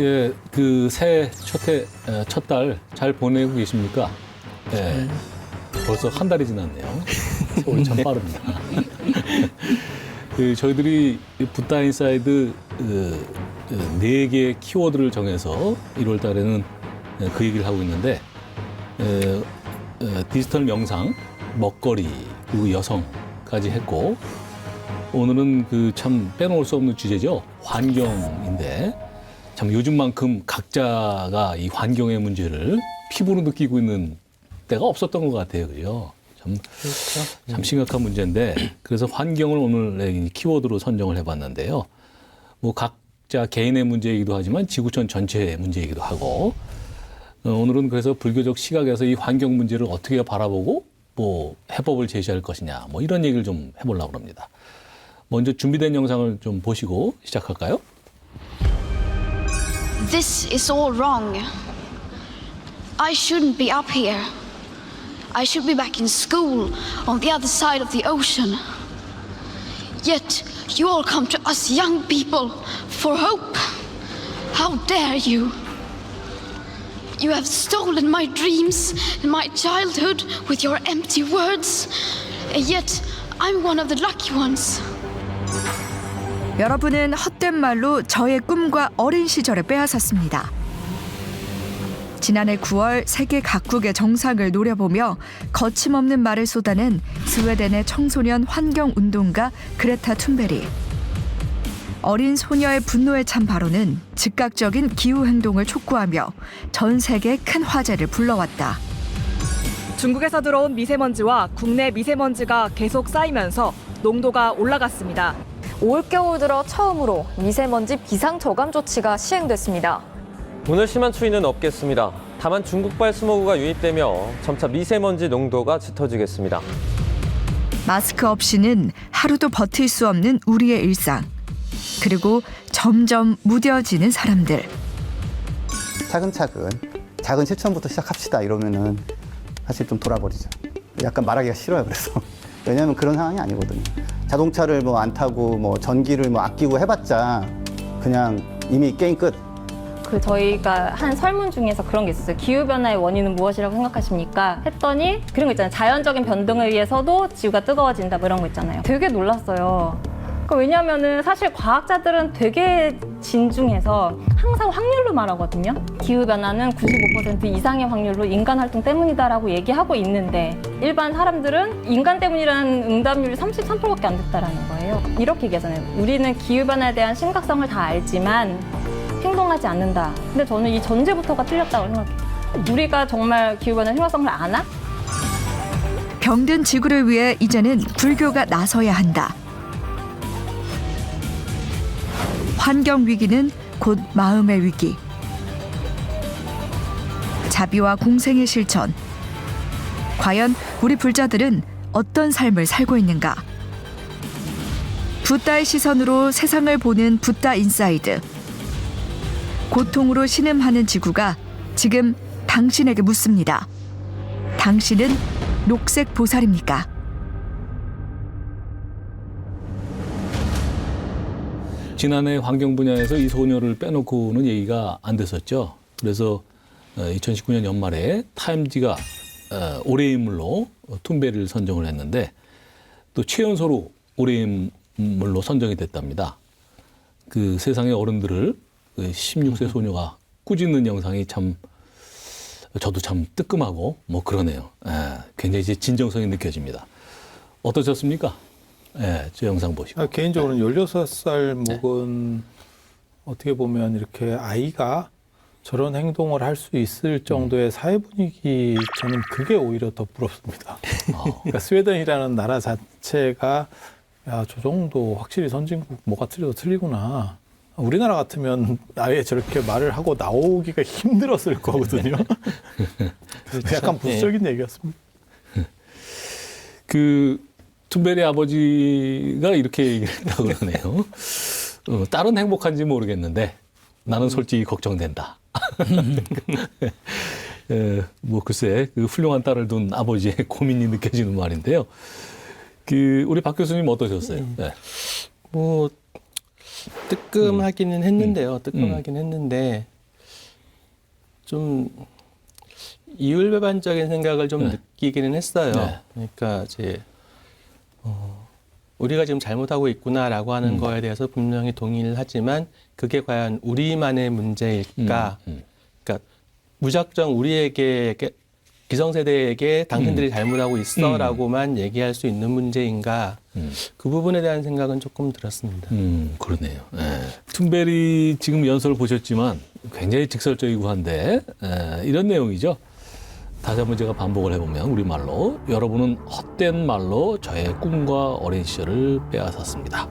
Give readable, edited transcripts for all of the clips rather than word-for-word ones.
예, 그 새해 첫 달 잘 보내고 계십니까? 예, 벌써 한 달이 지났네요. 세월이 참 빠릅니다. 저희들이 붓다 인사이드 4개의 키워드를 정해서 1월 달에는 그 얘기를 하고 있는데 디지털 명상, 먹거리, 그리고 여성까지 했고 오늘은 그 참 빼놓을 수 없는 주제죠. 환경인데 참 요즘만큼 각자가 이 환경의 문제를 피부로 느끼고 있는 때가 없었던 것 같아요. 그죠? 참 심각한 문제인데 그래서 환경을 오늘 키워드로 선정을 해봤는데요. 뭐 각자 개인의 문제이기도 하지만 지구촌 전체의 문제이기도 하고 오늘은 그래서 불교적 시각에서 이 환경 문제를 어떻게 바라보고 뭐 해법을 제시할 것이냐 뭐 이런 얘기를 좀 해보려고 합니다. 먼저 준비된 영상을 좀 보시고 시작할까요? This is all wrong. I shouldn't be up here. I should be back in school on the other side of the ocean. Yet you all come to us young people for hope. How dare you? You have stolen my dreams and my childhood with your empty words. And yet I'm one of the lucky ones. 여러분은 헛된 말로 저의 꿈과 어린 시절을 빼앗았습니다. 지난해 9월 세계 각국의 정상을 노려보며 거침없는 말을 쏟아낸 스웨덴의 청소년 환경운동가 그레타 툰베리. 어린 소녀의 분노에 찬 발언은 즉각적인 기후행동을 촉구하며 전 세계에 큰 화제를 불러왔다. 중국에서 들어온 미세먼지와 국내 미세먼지가 계속 쌓이면서 농도가 올라갔습니다. 올겨울 들어 처음으로 미세먼지 비상저감 조치가 시행됐습니다. 오늘 심한 추위는 없겠습니다. 다만 중국발 스모그가 유입되며 점차 미세먼지 농도가 짙어지겠습니다. 마스크 없이는 하루도 버틸 수 없는 우리의 일상. 그리고 점점 무뎌지는 사람들. 차근차근 작은 실천부터 시작합시다 이러면은 사실 좀 돌아버리죠. 약간 말하기가 싫어요. 그래서 왜냐하면 그런 상황이 아니거든요. 자동차를 뭐 안 타고 뭐 전기를 뭐 아끼고 해봤자 그냥 이미 게임 끝. 저희가 한 설문 중에서 그런 게 있었어요. 기후변화의 원인은 무엇이라고 생각하십니까? 했더니 그런 거 있잖아요. 자연적인 변동에 의해서도 지구가 뜨거워진다 뭐 이런 거 있잖아요. 되게 놀랐어요. 왜냐하면은 사실 과학자들은 되게 진중해서 항상 확률로 말하거든요. 기후변화는 95% 이상의 확률로 인간 활동 때문이다라고 얘기하고 있는데 일반 사람들은 인간 때문이라는 응답률이 33%밖에 안 됐다라는 거예요. 이렇게 얘기하잖아요. 우리는 기후변화에 대한 심각성을 다 알지만 행동하지 않는다. 근데 저는 이 전제부터가 틀렸다고 생각해요. 우리가 정말 기후변화 심각성을 아나? 병든 지구를 위해 이제는 불교가 나서야 한다. 환경 위기는 곧 마음의 위기. 자비와 공생의 실천. 과연 우리 불자들은 어떤 삶을 살고 있는가? 붓다의 시선으로 세상을 보는 붓다 인사이드. 고통으로 신음하는 지구가 지금 당신에게 묻습니다. 당신은 녹색 보살입니까? 지난해 환경 분야에서 이 소녀를 빼놓고는 얘기가 안 됐었죠. 그래서 2019년 연말에 타임지가 올해의 인물로 툰베리를 선정을 했는데 또 최연소로 올해의 인물로 선정이 됐답니다. 그 세상의 어른들을 16세 소녀가 꾸짖는 영상이 참 저도 참 뜨끔하고 뭐 그러네요. 굉장히 이제 진정성이 느껴집니다. 어떠셨습니까? 저 영상 보시고. 개인적으로는 16살 먹은 어떻게 보면 이렇게 아이가 저런 행동을 할 수 있을 정도의 사회 분위기 저는 그게 오히려 더 부럽습니다. 그러니까 스웨덴이라는 나라 자체가 야, 저 정도 확실히 선진국 뭐가 틀려도 틀리구나. 우리나라 같으면 아예 저렇게 말을 하고 나오기가 힘들었을 거거든요. 약간 부수적인 얘기였습니다. 툰베리 아버지가 이렇게 얘기를 했다고 그러네요. 딸은 행복한지 모르겠는데 나는 솔직히 걱정된다. 뭐 글쎄 그 훌륭한 딸을 둔 아버지의 고민이 느껴지는 말인데요. 우리 박 교수님 어떠셨어요? 네. 뭐 뜨끔하기는 했는데요. 뜨끔하긴 했는데 좀 이율배반적인 생각을 좀 네. 느끼기는 했어요. 네. 그러니까 이제 우리가 지금 잘못하고 있구나라고 하는 거에 대해서 분명히 동의를 하지만 그게 과연 우리만의 문제일까? 그러니까 무작정 우리에게 기성세대에게 당신들이 잘못하고 있어라고만 얘기할 수 있는 문제인가? 그 부분에 대한 생각은 조금 들었습니다. 그러네요. 예. 툰베리 지금 연설을 보셨지만 굉장히 직설적이고 한데 이런 내용이죠. 다시 한번 제가 반복을 해보면 우리말로 여러분은 헛된 말로 저의 꿈과 어린 시절을 빼앗았습니다.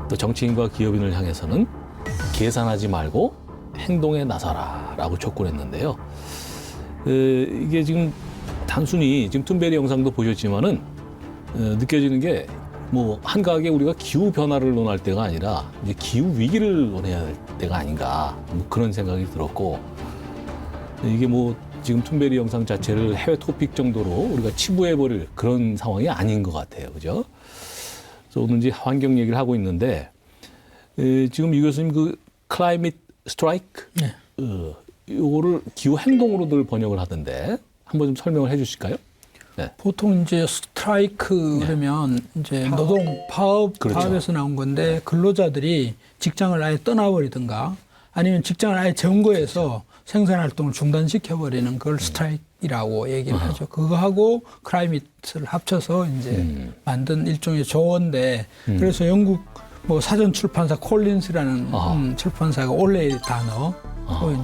또 정치인과 기업인을 향해서는 계산하지 말고 행동에 나서라 라고 촉구했는데요. 이게 지금 단순히 지금 툰베리 영상도 보셨지만은 느껴지는 게 뭐 한가하게 우리가 기후 변화를 논할 때가 아니라 이제 기후 위기를 논해야 될 때가 아닌가 뭐 그런 생각이 들었고 이게 뭐 지금 툰베리 영상 자체를 해외 토픽 정도로 우리가 치부해버릴 그런 상황이 아닌 것 같아요, 그죠? 그래서 오늘 이제 환경 얘기를 하고 있는데 지금 유 교수님 그 클라이밋 스트라이크 요거를 기후 행동으로들 번역을 하던데 한번 좀 설명을 해주실까요? 네. 보통 이제 스트라이크 그러면 이제 그렇죠. 파업에서 나온 건데 근로자들이 직장을 아예 떠나버리든가 아니면 직장을 아예 점거해서 생산 활동을 중단시켜버리는 그걸 스트라이크라고 얘기를 하죠. 그거하고 클라이밋을 합쳐서 이제 만든 일종의 조어인데 그래서 영국 뭐 사전 출판사 콜린스라는 출판사가 올해의 단어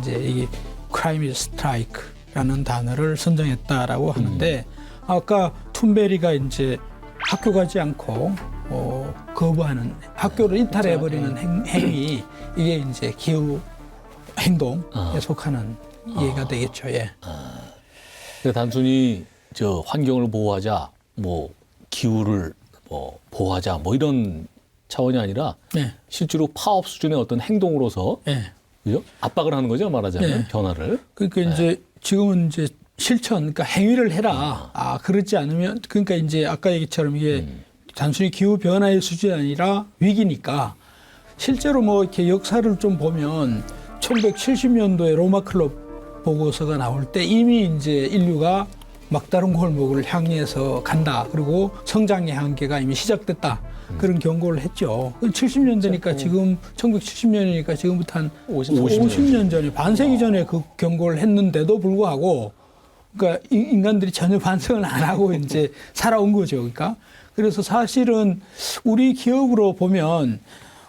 이제 이게 클라이밋 스트라이크라는 단어를 선정했다라고 하는데 아까 툰베리가 이제 학교 가지 않고 거부하는 학교를 이탈해버리는 행위 이게 이제 기후 행동에 속하는 이해가 되겠죠. 예. 그러니까 단순히 저 환경을 보호하자, 뭐 기후를 뭐 보호하자, 뭐 이런 차원이 아니라 네. 실제로 파업 수준의 어떤 행동으로서 네. 그죠? 압박을 하는 거죠, 말하자면 네. 변화를. 그러니까 이제 지금은 이제 실천, 그러니까 행위를 해라. 그렇지 않으면 그러니까 이제 아까 얘기처럼 이게 단순히 기후 변화의 수준이 아니라 위기니까 실제로 뭐 이렇게 역사를 좀 보면 1970년도에 로마 클럽 보고서가 나올 때 이미 이제 인류가 막다른 골목을 향해서 간다. 그리고 성장의 한계가 이미 시작됐다. 그런 경고를 했죠. 70년대니까 지금 1970년이니까 지금부터 한 50년 전에 반세기 전에 그 경고를 했는데도 불구하고 그러니까 인간들이 전혀 반성을 안 하고 이제 살아온 거죠. 그러니까 그래서 사실은 우리 기업으로 보면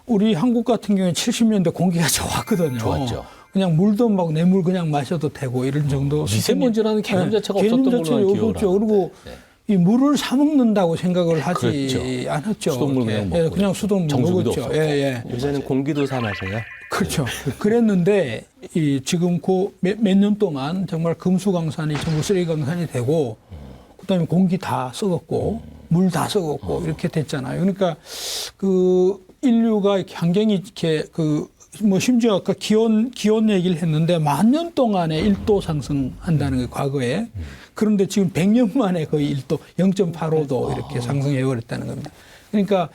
우리 한국 같은 경우에 70년대 공기가 좋았거든요. 좋았죠. 그냥 물도 막 내물 그냥 마셔도 되고 이런 정도. 미세먼지라는 개념 자체가 없었던 걸로 기억을 없었죠. 그리고 이 물을 사 먹는다고 생각을 하지 그렇죠. 않았죠. 수돗물 그냥 먹고 그냥 수돗물 정수기도 먹었죠. 예. 요새는 공기도 사 마셔요. 그렇죠. 그랬는데 이 지금 그 몇 년 동안 정말 금수강산이 전부 쓰레기강산이 되고 그다음에 공기 다 썩었고 물 다 썩었고 이렇게 됐잖아요. 그러니까 그 인류가 이렇게 환경이 이렇게 뭐 심지어 아까 기온 얘기를 했는데 10,000년 동안에 1도 상승한다는 게 과거에. 그런데 지금 100년 만에 거의 1도 0.85도 이렇게 상승해 버렸다는 겁니다. 그러니까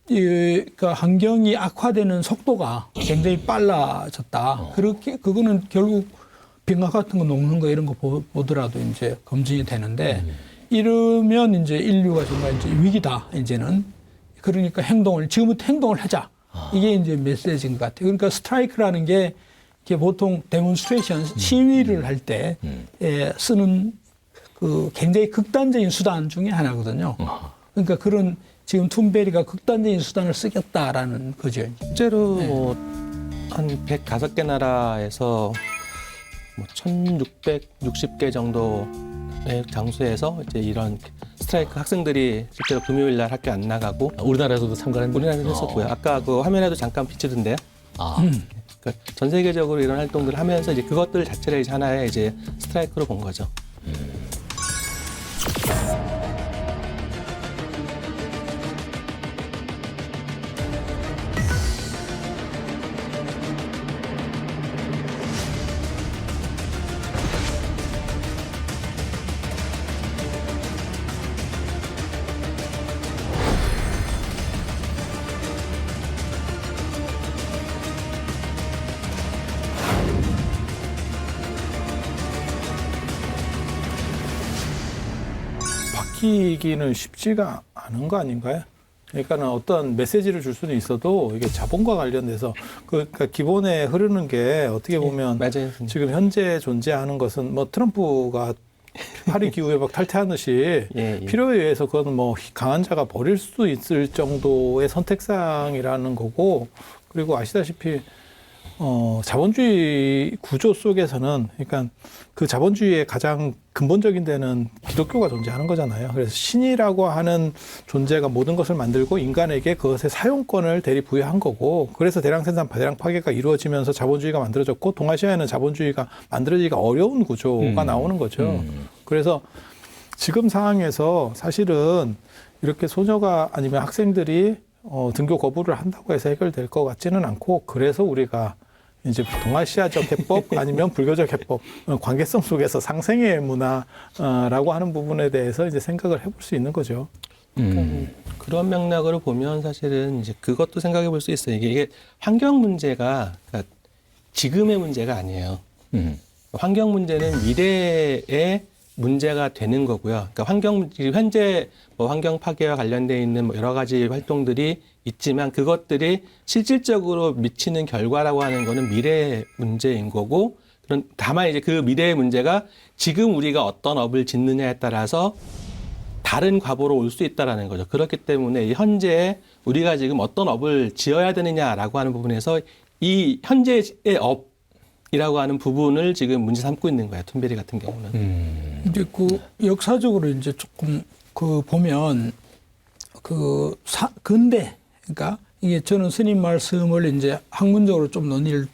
그러니까 환경이 악화되는 속도가 굉장히 빨라졌다. 그렇게 그거는 결국 빙하 같은 거 녹는 거 이런 거 보더라도 이제 검증이 되는데 이러면 이제 인류가 정말 이제 위기다. 이제는 그러니까 지금부터 행동을 하자. 이게 이제 메시지인 것 같아요. 그러니까 스트라이크라는 게 보통 데몬스트레이션 시위를 할 때 쓰는 그 굉장히 극단적인 수단 중에 하나거든요. 그러니까 그런 지금 툰베리가 극단적인 수단을 쓰겠다라는 거죠. 실제로 뭐 한 105개 나라에서 뭐 1,660개 정도의 장소에서 이제 이런 스트라이크 학생들이 실제로 금요일 날 학교 안 나가고 우리나라에서도 참가했는데 우리나라에서 했었고요. 아까 그 화면에도 잠깐 비치던데요. 그러니까 전 세계적으로 이런 활동들을 하면서 이제 그것들 자체를 이제 하나의 이제 스트라이크로 본 거죠. 이기기는 쉽지가 않은 거 아닌가요? 그러니까는 어떤 메시지를 줄 수는 있어도 이게 자본과 관련돼서 그러니까 기본에 흐르는 게 어떻게 보면 맞아요. 지금 현재 존재하는 것은 뭐 트럼프가 파리 기후에 막 탈퇴하듯이 예. 필요에 의해서 그건 뭐 강한 자가 버릴 수 있을 정도의 선택사항이라는 거고, 그리고 아시다시피 자본주의 구조 속에서는, 그러니까 그 자본주의의 가장 근본적인 데는 기독교가 존재하는 거잖아요. 그래서 신이라고 하는 존재가 모든 것을 만들고 인간에게 그것의 사용권을 대리 부여한 거고, 그래서 대량 생산, 대량 파괴가 이루어지면서 자본주의가 만들어졌고, 동아시아에는 자본주의가 만들어지기가 어려운 구조가 나오는 거죠. 그래서 지금 상황에서 사실은 이렇게 소녀가 아니면 학생들이 등교 거부를 한다고 해서 해결될 것 같지는 않고, 그래서 우리가 이제 동아시아적 해법 아니면 불교적 해법, 관계성 속에서 상생의 문화라고 하는 부분에 대해서 이제 생각을 해볼 수 있는 거죠. 그런 맥락으로 보면 사실은 이제 그것도 생각해 볼 수 있어요. 이게 환경 문제가 그러니까 지금의 문제가 아니에요. 환경 문제는 미래의 문제가 되는 거고요. 그러니까 현재 뭐 환경 파괴와 관련돼 있는 뭐 여러 가지 활동들이 있지만 그것들이 실질적으로 미치는 결과라고 하는 거는 미래의 문제인 거고, 다만 이제 그 미래의 문제가 지금 우리가 어떤 업을 짓느냐에 따라서 다른 과보로 올 수 있다라는 거죠. 그렇기 때문에 현재 우리가 지금 어떤 업을 지어야 되느냐라고 하는 부분에서 이 현재의 업이라고 하는 부분을 지금 문제 삼고 있는 거예요. 툰베리 같은 경우는. 이제 그 역사적으로 이제 조금 그 보면 근대, 그러니까 이게 저는 스님 말씀을 이제 학문적으로 좀 논의를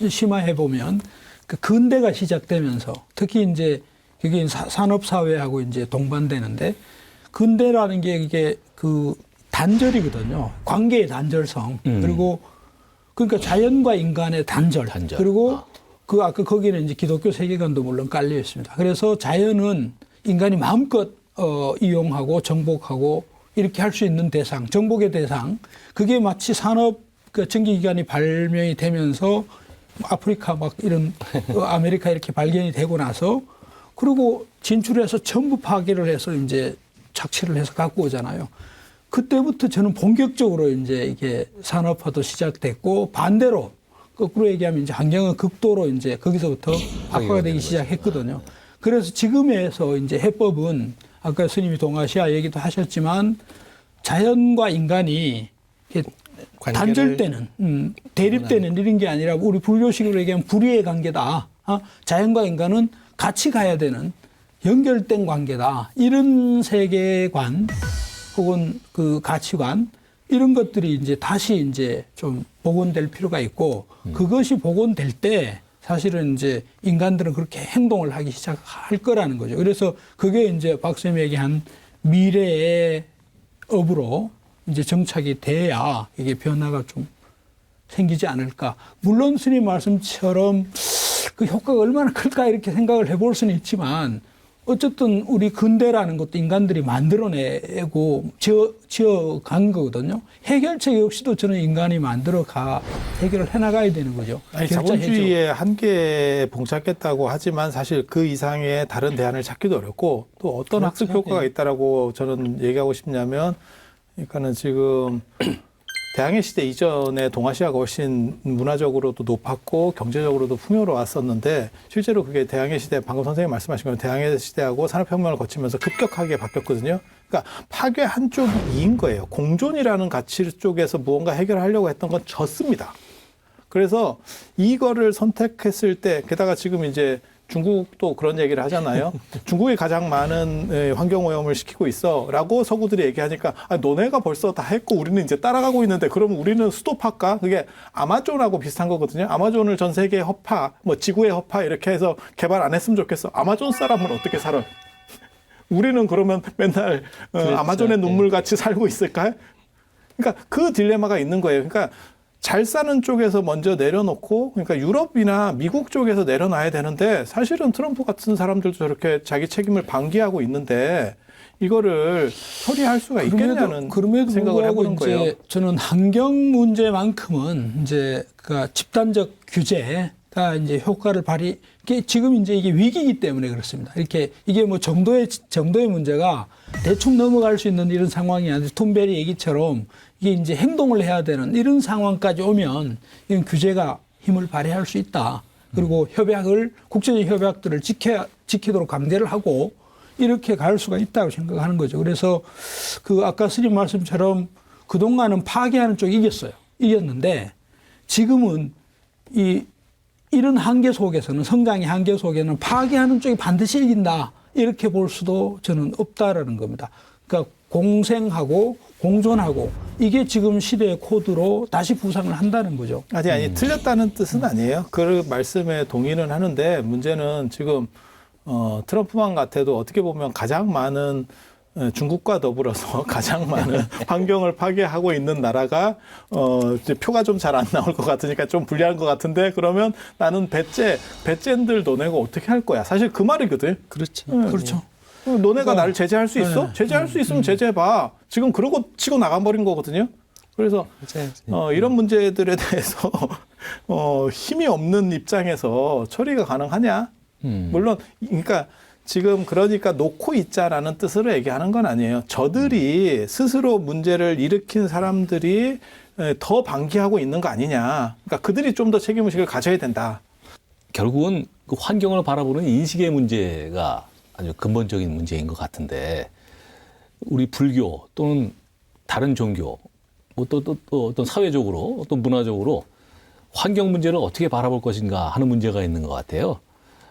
심화해 보면 그 근대가 시작되면서 특히 이제 그게 산업사회하고 이제 동반되는데, 근대라는 게 이게 그 단절이거든요. 관계의 단절성. 그리고 그러니까 자연과 인간의 단절. 그리고 그 아까 거기는 이제 기독교 세계관도 물론 깔려 있습니다. 그래서 자연은 인간이 마음껏 이용하고 정복하고 이렇게 할 수 있는 대상, 정복의 대상. 그게 마치 산업 전기기관이 발명이 되면서 아프리카 막 이런 아메리카 이렇게 발견이 되고 나서, 그리고 진출해서 전부 파괴를 해서 이제 착취를 해서 갖고 오잖아요. 그때부터 저는 본격적으로 이제 이게 산업화도 시작됐고, 반대로 거꾸로 얘기하면 이제 환경은 극도로 이제 거기서부터 악화가 되기 시작했거든요. 그래서 지금에서 이제 해법은 아까 스님이 동아시아 얘기도 하셨지만 자연과 인간이 단절되는, 대립되는 이런 게 아니라 우리 불교식으로 얘기하면 불의의 관계다. 자연과 인간은 같이 가야 되는 연결된 관계다. 이런 세계관 혹은 그 가치관, 이런 것들이 이제 다시 이제 좀 복원될 필요가 있고, 그것이 복원될 때 사실은 이제 인간들은 그렇게 행동을 하기 시작할 거라는 거죠. 그래서 그게 이제 박쌤이 얘기한 미래의 업으로 이제 정착이 돼야 이게 변화가 좀 생기지 않을까. 물론 스님 말씀처럼 그 효과가 얼마나 클까 이렇게 생각을 해볼 수는 있지만, 어쨌든 우리 근대라는 것도 인간들이 만들어내고 지어간 거거든요. 해결책 역시도 저는 인간이 만들어가 해결을 해나가야 되는 거죠. 아니, 자본주의의 한계에 봉착했다고 하지만 사실 그 이상의 다른 대안을 찾기도 어렵고, 또 어떤 학습 효과가 있다라고 저는 얘기하고 싶냐면, 그러니까는 지금 대항해 시대 이전에 동아시아가 훨씬 문화적으로도 높았고 경제적으로도 풍요로웠었는데, 실제로 그게 대항해 시대, 방금 선생님 말씀하신 것처럼 대항해 시대하고 산업혁명을 거치면서 급격하게 바뀌었거든요. 그러니까 파괴 한쪽이 이긴 거예요. 공존이라는 가치 쪽에서 무언가 해결하려고 했던 건 졌습니다. 그래서 이거를 선택했을 때, 게다가 지금 이제 중국도 그런 얘기를 하잖아요. 중국이 가장 많은 환경오염을 시키고 있어 라고 서구들이 얘기하니까, 너네가 벌써 다 했고 우리는 이제 따라가고 있는데 그러면 우리는 스톱할까? 그게 아마존하고 비슷한 거거든요. 아마존을 전 세계의 허파, 뭐 지구의 허파 이렇게 해서 개발 안 했으면 좋겠어. 아마존 사람은 어떻게 살아? 우리는 그러면 맨날 아마존의 눈물같이 살고 있을까요? 그러니까 그 딜레마가 있는 거예요. 그러니까 잘 사는 쪽에서 먼저 내려놓고, 그러니까 유럽이나 미국 쪽에서 내려놔야 되는데, 사실은 트럼프 같은 사람들도 저렇게 자기 책임을 방기하고 있는데 이거를 처리할 수가 있겠냐는 생각을 해보는 거예요. 저는 환경 문제만큼은 이제 그 집단적 규제가 이제 효과를 지금 이제 이게 위기이기 때문에 그렇습니다. 이렇게 이게 뭐 정도의 문제가 대충 넘어갈 수 있는 이런 상황이 아니라 톰베리 얘기처럼 이게 이제 행동을 해야 되는 이런 상황까지 오면 이런 규제가 힘을 발휘할 수 있다. 그리고 국제적 협약들을 지키도록 강제를 하고 이렇게 갈 수가 있다고 생각하는 거죠. 그래서 그 아까 스님 말씀처럼 그동안은 파괴하는 쪽이 이겼는데 지금은 이런 한계 속에서는 성장의 한계 속에는 파괴하는 쪽이 반드시 이긴다. 이렇게 볼 수도 저는 없다라는 겁니다. 그러니까 공생하고 공존하고 이게 지금 시대의 코드로 다시 부상을 한다는 거죠. 아니 틀렸다는 뜻은 아니에요. 그 말씀에 동의는 하는데 문제는 지금 트럼프만 같아도 어떻게 보면 가장 많은 중국과 더불어서 가장 많은 환경을 파괴하고 있는 나라가 이제 표가 좀 잘 안 나올 것 같으니까 좀 불리한 것 같은데 그러면 나는 배째들 너네가 어떻게 할 거야? 사실 그 말이거든. 그렇죠. 그렇죠. 너네가 나를 제재할 수 있어? 제재할 수 있으면 제재해봐. 지금 그러고 치고 나가버린 거거든요. 그래서 이런 문제들에 대해서 힘이 없는 입장에서 처리가 가능하냐? 물론 그러니까 지금 그러니까 놓고 있자라는 뜻으로 얘기하는 건 아니에요. 저들이 스스로 문제를 일으킨 사람들이 더 방기하고 있는 거 아니냐. 그러니까 그들이 좀 더 책임의식을 가져야 된다. 결국은 그 환경을 바라보는 인식의 문제가 아주 근본적인 문제인 것 같은데 우리 불교 또는 다른 종교 또 어떤 사회적으로 또 문화적으로 환경 문제를 어떻게 바라볼 것인가 하는 문제가 있는 것 같아요.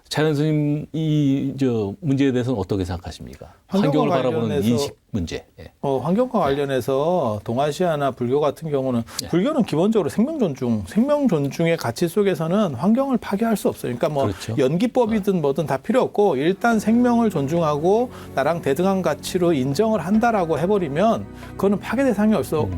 차이는 스님 이 문제에 대해서는 어떻게 생각하십니까? 환경을 바라보는 인식 문제. 예. 환경과 관련해서 동아시아나 불교 같은 경우는 불교는 기본적으로 생명 존중의 가치 속에서는 환경을 파괴할 수 없어요. 그러니까 뭐 그렇죠. 연기법이든 뭐든 다 필요 없고 일단 생명을 존중하고 나랑 대등한 가치로 인정을 한다라고 해버리면 그거는 파괴 대상이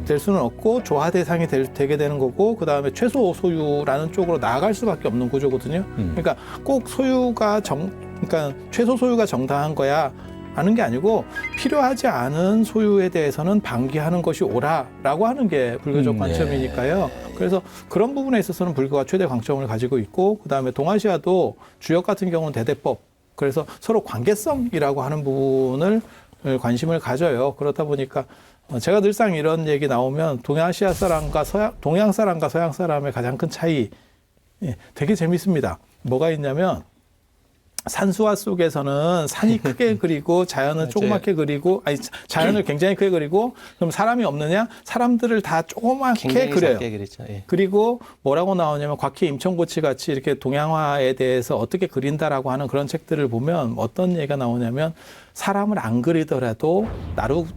될 수는 없고 조화 대상이 되게 되는 거고 그다음에 최소 소유라는 쪽으로 나아갈 수밖에 없는 구조거든요. 그러니까 꼭 그러니까 최소 소유가 정당한 거야 하는 게 아니고 필요하지 않은 소유에 대해서는 방기하는 것이 옳아라고 하는 게 불교적 관점이니까요. 그래서 그런 부분에 있어서는 불교가 최대 강점을 가지고 있고 그다음에 동아시아도 주역 같은 경우는 대대법 그래서 서로 관계성이라고 하는 부분을 관심을 가져요. 그렇다 보니까 제가 늘상 이런 얘기 나오면 동아시아 사람과 동양 사람과 서양 사람의 가장 큰 차이 되게 재밌습니다. 뭐가 있냐면 산수화 속에서는 산이 크게 그리고 자연을 조그맣게 그리고 자연을 굉장히 크게 그리고 그럼 사람이 없느냐? 사람들을 다 조그맣게 그려요. 그리고 뭐라고 나오냐면 곽희 임청고치 같이 이렇게 동양화에 대해서 어떻게 그린다라고 하는 그런 책들을 보면 어떤 얘기가 나오냐면 사람을 안 그리더라도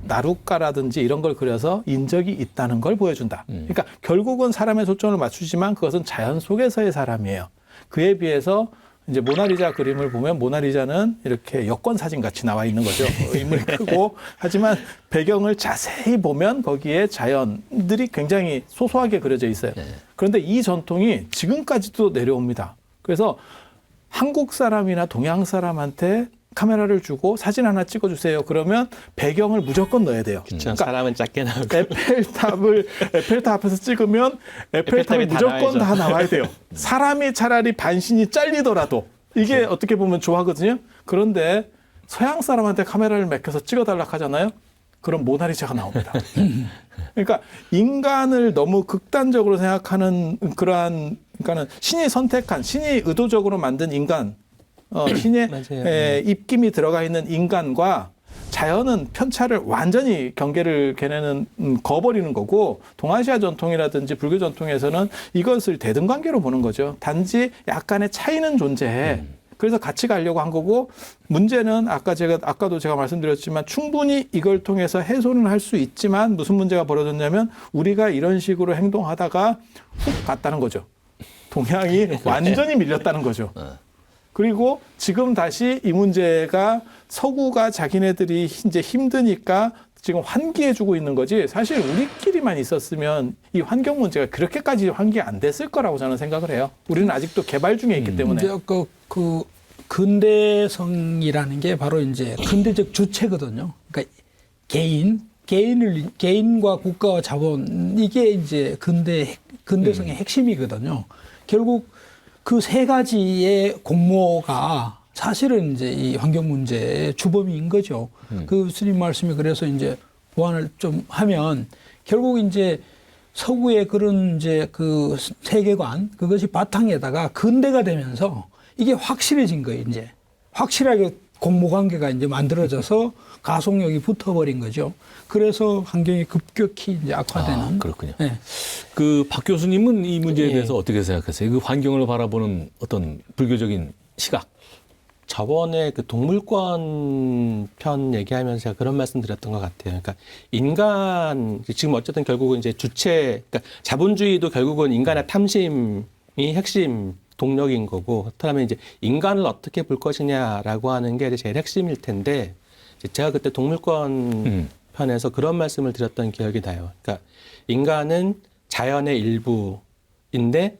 나룻가라든지 이런 걸 그려서 인적이 있다는 걸 보여준다. 그러니까 결국은 사람의 초점을 맞추지만 그것은 자연 속에서의 사람이에요. 그에 비해서 이제 모나리자 그림을 보면 모나리자는 이렇게 여권 사진 같이 나와 있는 거죠. 인물이 크고 하지만 배경을 자세히 보면 거기에 자연들이 굉장히 소소하게 그려져 있어요. 그런데 이 전통이 지금까지도 내려옵니다. 그래서 한국 사람이나 동양 사람한테 카메라를 주고 사진 하나 찍어주세요. 그러면 배경을 무조건 넣어야 돼요. 그러니까 사람은 작게 나오고 에펠탑 앞에서 찍으면 에펠탑이 무조건 다 나와야 돼요. 사람이 차라리 반신이 잘리더라도 이게 어떻게 보면 좋아하거든요. 그런데 서양 사람한테 카메라를 맡겨서 찍어달라 하잖아요. 그럼 모나리자가 나옵니다. 그러니까 인간을 너무 극단적으로 생각하는 그러니까는 신이 의도적으로 만든 인간 신의 입김이 들어가 있는 인간과 자연은 편차를 완전히 경계를 걔네는 거버리는 거고 동아시아 전통이라든지 불교 전통에서는 이것을 대등관계로 보는 거죠. 단지 약간의 차이는 존재해. 그래서 같이 가려고 한 거고 문제는 아까도 제가 말씀드렸지만 충분히 이걸 통해서 해소는 할 수 있지만 무슨 문제가 벌어졌냐면 우리가 이런 식으로 행동하다가 훅 갔다는 거죠. 동양이 완전히 밀렸다는 거죠. 그리고 지금 다시 이 문제가 서구가 자기네들이 이제 힘드니까 지금 환기해주고 있는 거지 사실 우리끼리만 있었으면 이 환경 문제가 그렇게까지 환기 안 됐을 거라고 저는 생각을 해요. 우리는 아직도 개발 중에 있기 때문에. 근데 그 근대성이라는 게 바로 이제 근대적 주체거든요. 그러니까 개인과 국가와 자본 이게 이제 근대성의 핵심이거든요. 결국 그 세 가지의 공모가 사실은 이제 이 환경 문제의 주범인 거죠. 그 스님 말씀이 그래서 이제 보완을 좀 하면 결국 이제 서구의 그런 이제 그 세계관 그것이 바탕에다가 근대가 되면서 이게 확실해진 거예요. 이제 확실하게 공모 관계가 이제 만들어져서 가속력이 붙어버린 거죠. 그래서 환경이 급격히 이제 악화되는. 그렇군요. 네. 그 박 교수님은 이 문제에 대해서 어떻게 생각하세요? 그 환경을 바라보는 어떤 불교적인 시각. 저번에 그 동물권 편 얘기하면서 제가 그런 말씀 드렸던 것 같아요. 그러니까 인간, 지금 어쨌든 결국은 이제 주체, 그러니까 자본주의도 결국은 인간의 탐심이 핵심 동력인 거고, 그렇다면 이제 인간을 어떻게 볼 것이냐라고 하는 게 제일 핵심일 텐데, 제가 그때 동물권 편에서 그런 말씀을 드렸던 기억이 나요. 그러니까 인간은 자연의 일부인데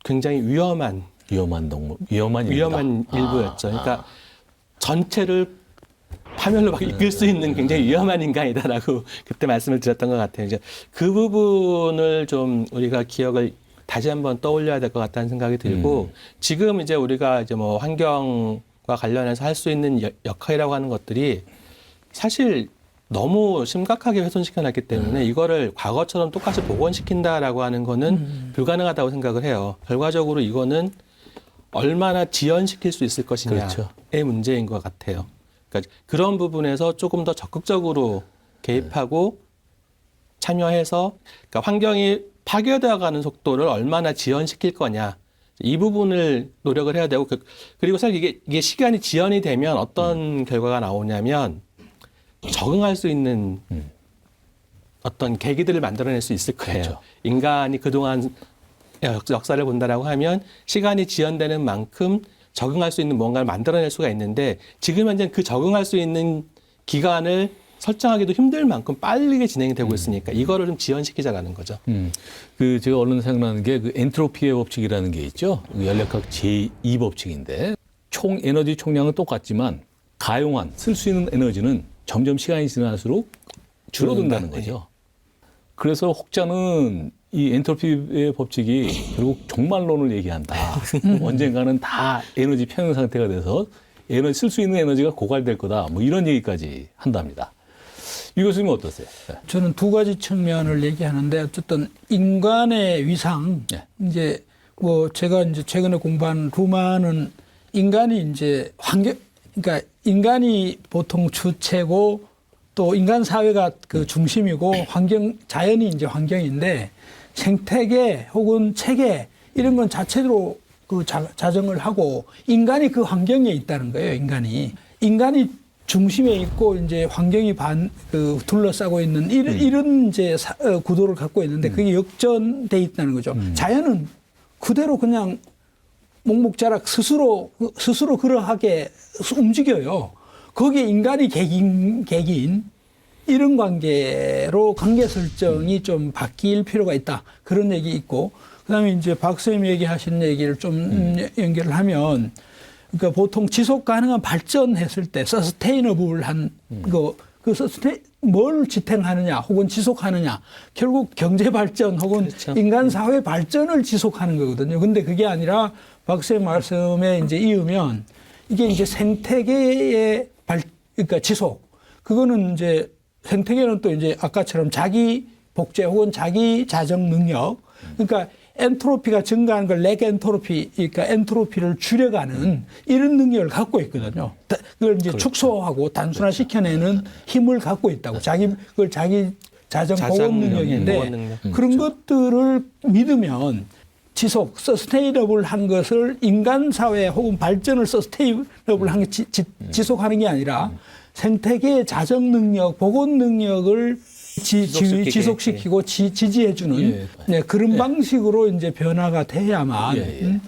굉장히 위험한 동물, 위험한 일부였죠. 그러니까 전체를 파멸로 막 이끌 수 있는 굉장히 위험한 인간이다라고 그때 말씀을 드렸던 것 같아요. 이제 그 부분을 좀 우리가 기억을 다시 한번 떠올려야 될 것 같다는 생각이 들고 지금 이제 우리가 이제 뭐 환경과 관련해서 할 수 있는 역할이라고 하는 것들이 사실 너무 심각하게 훼손시켜놨기 때문에 이거를 과거처럼 똑같이 복원시킨다라고 하는 거는 불가능하다고 생각을 해요. 결과적으로 이거는 얼마나 지연시킬 수 있을 것이냐의 그렇죠. 문제인 것 같아요. 그러니까 그런 부분에서 조금 더 적극적으로 개입하고 참여해서 그러니까 환경이 파괴되어가는 속도를 얼마나 지연시킬 거냐 이 부분을 노력을 해야 되고 그리고 사실 이게 시간이 지연이 되면 어떤 결과가 나오냐면 적응할 수 있는 어떤 계기들을 만들어낼 수 있을 거예요. 그렇죠. 인간이 그동안 역사를 본다라고 하면 시간이 지연되는 만큼 적응할 수 있는 뭔가를 만들어낼 수가 있는데 지금 현재는 그 적응할 수 있는 기간을 설정하기도 힘들 만큼 빠르게 진행이 되고 있으니까 이거를 좀 지연시키자라는 거죠. 그 제가 얼른 생각나는 게 그 엔트로피의 법칙이라는 게 있죠. 그 연력학 제2 법칙인데 총 에너지 총량은 똑같지만 가용한 쓸 수 있는 에너지는 점점 시간이 지날수록 줄어든다는 거죠. 그래서 혹자는 이 엔트로피의 법칙이 결국 종말론을 얘기한다. 언젠가는 다 에너지 평형 상태가 돼서 쓸 수 있는 에너지가 고갈될 거다. 뭐 이런 얘기까지 한답니다. 이 교수님은 어떠세요? 네. 저는 두 가지 측면을 얘기하는데 어쨌든 인간의 위상 이제 뭐 제가 이제 최근에 공부한 루마는 인간이 이제 그러니까 인간이 보통 주체고 또 인간 사회가 그 중심이고 자연이 이제 환경인데 생태계 혹은 체계 이런 건 자체로 그 자정을 하고 인간이 그 환경에 있다는 거예요. 인간이 중심에 있고 이제 환경이 둘러싸고 있는 이런 이제 구도를 갖고 있는데 그게 역전돼 있다는 거죠. 자연은 그대로 그냥 목목자락 스스로 그러하게 움직여요. 거기에 인간이 객인 이런 관계로 관계 설정이 좀 바뀔 필요가 있다. 그런 얘기 있고 그다음에 이제 박 선생님이 얘기하신 얘기를 좀 연결을 하면 그러니까 보통 지속 가능한 발전했을 때 서스테이너블한 뭘 지탱하느냐 혹은 지속하느냐 결국 경제 발전 혹은 그렇죠. 인간 사회 발전을 지속하는 거거든요. 근데 그게 아니라 박 선생님 말씀에 이제 이으면 이게 이제 생태계의 그러니까 지속 그거는 이제 생태계는 또 이제 아까처럼 자기 복제 혹은 자기 자정 능력 그러니까 엔트로피가 증가하는 걸 렉엔트로피, 그러니까 엔트로피를 줄여가는 이런 능력을 갖고 있거든요. 그걸 이제 축소하고 단순화시켜내는 힘을 갖고 있다고. 그걸 자기 자정 보건 능력인데 그런 것들을 믿으면 지속, 서스테이너블한 것을 인간 사회 혹은 발전을 서스테이너블한 게 지속하는 게 아니라 생태계의 자정 능력, 보건 능력을 지속시키고 지지해주는 그런 방식으로 이제 변화가 돼야만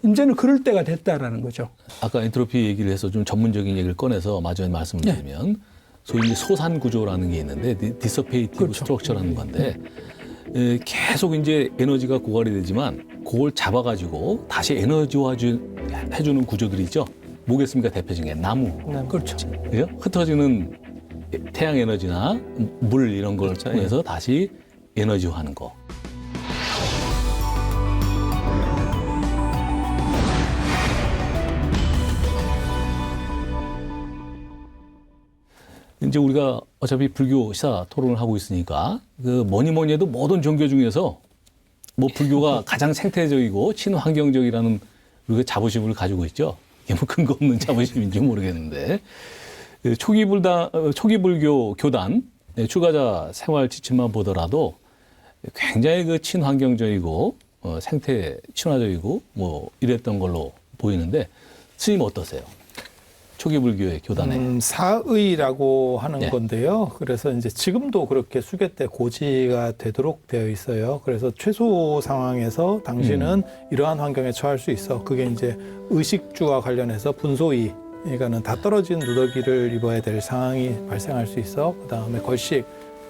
이제는 그럴 때가 됐다라는 거죠. 아까 엔트로피 얘기를 해서 좀 전문적인 얘기를 꺼내서 마저 말씀을 드리면 소위 이제 소산 구조라는 게 있는데 디서페이티브 스트럭처라는 건데 계속 이제 에너지가 고갈이 되지만 그걸 잡아가지고 다시 에너지화 해주는 구조들이 있죠. 뭐겠습니까? 대표적인 게 나무. 그렇죠. 그죠? 흩어지는 태양 에너지나 물 이런 걸 통해서 다시 에너지화하는 거. 이제 우리가 어차피 불교 시사 토론을 하고 있으니까 그 뭐니 해도 모든 종교 중에서 뭐 불교가 가장 생태적이고 친환경적이라는 우리가 자부심을 가지고 있죠. 이게 뭐 근거 없는 자부심인지 모르겠는데 초기 불교 교단 출가자 생활 지침만 보더라도 굉장히 그 친환경적이고 생태 친화적이고 뭐 이랬던 걸로 보이는데 스님 어떠세요? 초기 불교의 교단에 사의라고 하는 네. 건데요. 그래서 이제 지금도 그렇게 수계 때 고지가 되도록 되어 있어요. 그래서 최소 상황에서 당신은 이러한 환경에 처할 수 있어. 그게 이제 의식주와 관련해서 분소의, 그러니까는 다 떨어진 누더기를 입어야 될 상황이 발생할 수 있어. 그 다음에 걸식,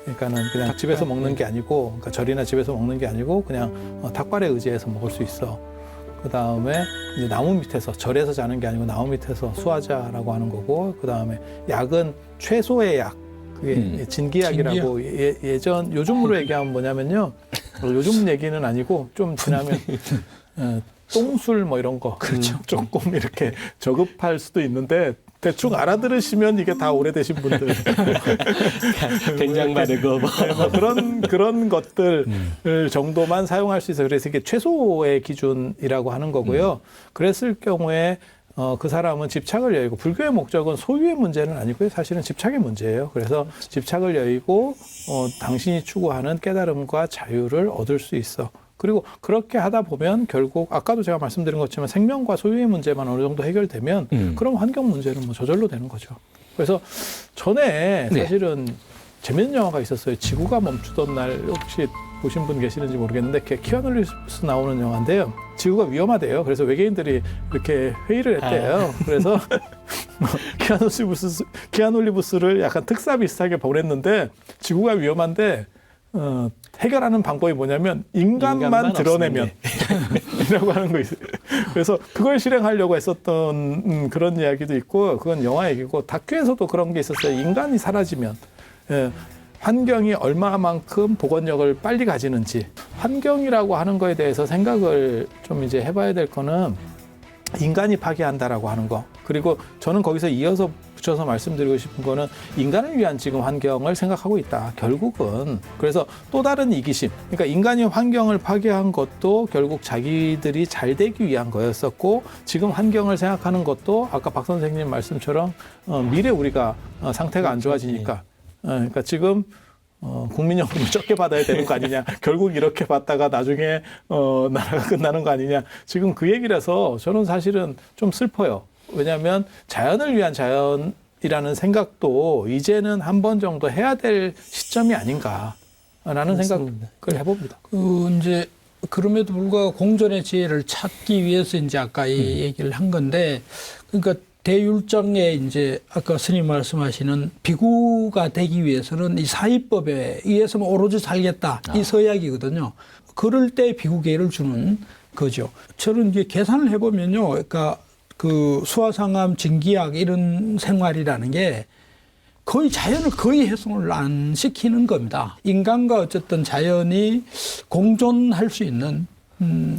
그러니까는 그냥 집에서 먹는 게 아니고, 그러니까 절이나 집에서 먹는 게 아니고 그냥 닭발에 의지해서 먹을 수 있어. 그 다음에 이제 나무 밑에서, 절에서 자는 게 아니고 나무 밑에서 수하자라고 하는 거고, 그 다음에 약은 최소의 약, 그게 진기약이라고 예전, 요즘으로 얘기하면 뭐냐면요. 요즘 얘기는 아니고 좀 지나면 똥술 뭐 이런 거. 그렇죠. 조금 이렇게 저급할 수도 있는데 대충 알아들으시면 이게 다 오래되신 분들. 된장 바르고 뭐. 그런 것들 정도만 사용할 수 있어요. 그래서 이게 최소의 기준이라고 하는 거고요. 그랬을 경우에 그 사람은 집착을 여의고, 불교의 목적은 소유의 문제는 아니고요. 사실은 집착의 문제예요. 그래서 집착을 여의고 당신이 추구하는 깨달음과 자유를 얻을 수 있어. 그리고 그렇게 하다 보면 결국 아까도 제가 말씀드린 것처럼 생명과 소유의 문제만 어느 정도 해결되면 그럼 환경 문제는 뭐 저절로 되는 거죠. 그래서 전에 사실은 재밌는 영화가 있었어요. 지구가 멈추던 날, 혹시 보신 분 계시는지 모르겠는데 키아누 리브스 나오는 영화인데요. 지구가 위험하대요. 그래서 외계인들이 이렇게 회의를 했대요. 그래서 키아누 리브스를 약간 특사 비슷하게 보냈는데 지구가 위험한데 해결하는 방법이 뭐냐면 인간만 드러내면 이라고 하는 거 있어요. 그래서 그걸 실행하려고 했었던 그런 이야기도 있고, 그건 영화 얘기고, 다큐에서도 그런 게 있었어요. 인간이 사라지면 환경이 얼마만큼 복원력을 빨리 가지는지. 환경이라고 하는 거에 대해서 생각을 좀 이제 해봐야 될 거는 인간이 파괴한다라고 하는 거. 그리고 저는 거기서 이어서 붙여서 말씀드리고 싶은 거는 인간을 위한 지금 환경을 생각하고 있다. 결국은. 그래서 또 다른 이기심. 그러니까 인간이 환경을 파괴한 것도 결국 자기들이 잘 되기 위한 거였었고, 지금 환경을 생각하는 것도 아까 박 선생님 말씀처럼 미래 우리가 상태가 안 좋아지니까. 그러니까 지금 국민연금을 적게 받아야 되는 거 아니냐. 결국 이렇게 받다가 나중에 나라가 끝나는 거 아니냐. 지금 그 얘기라서 저는 사실은 좀 슬퍼요. 왜냐하면 자연을 위한 자연이라는 생각도 이제는 한 번 정도 해야 될 시점이 아닌가라는 생각을 해봅니다. 이제 그럼에도 불구하고 공존의 지혜를 찾기 위해서 이제 아까 이 얘기를 한 건데, 그러니까 대율정에 이제 아까 스님 말씀하시는 비구가 되기 위해서는 이 사이법에 의해서만 오로지 살겠다. 이 서약이거든요. 그럴 때 비구계를 주는 거죠. 저는 이제 계산을 해보면요. 그러니까 그 수화상암, 진기약 이런 생활이라는 게 거의 자연을 거의 훼손을 안 시키는 겁니다. 인간과 어쨌든 자연이 공존할 수 있는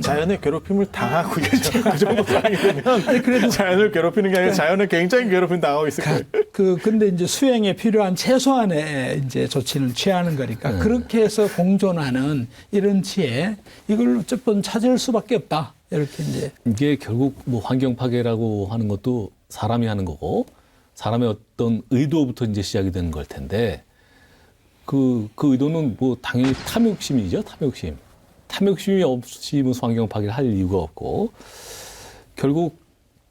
자연의 괴롭힘을 당하고 계죠. 그 정도 상황이 되면 아니, 그래도 자연을 괴롭히는 게 아니라 자연을 굉장히 괴롭힘 당하고 있을 거예요. 근데 이제 수행에 필요한 최소한의 이제 조치는 취하는 거니까 그렇게 해서 공존하는 이런 지혜, 이걸 어쨌든 찾을 수밖에 없다. 이렇게 이제 이게 결국 뭐 환경 파괴라고 하는 것도 사람이 하는 거고, 사람의 어떤 의도부터 이제 시작이 되는 걸 텐데, 그 의도는 뭐 당연히 탐욕심이죠. 탐욕심이 없이 무슨 환경 파괴를 할 이유가 없고, 결국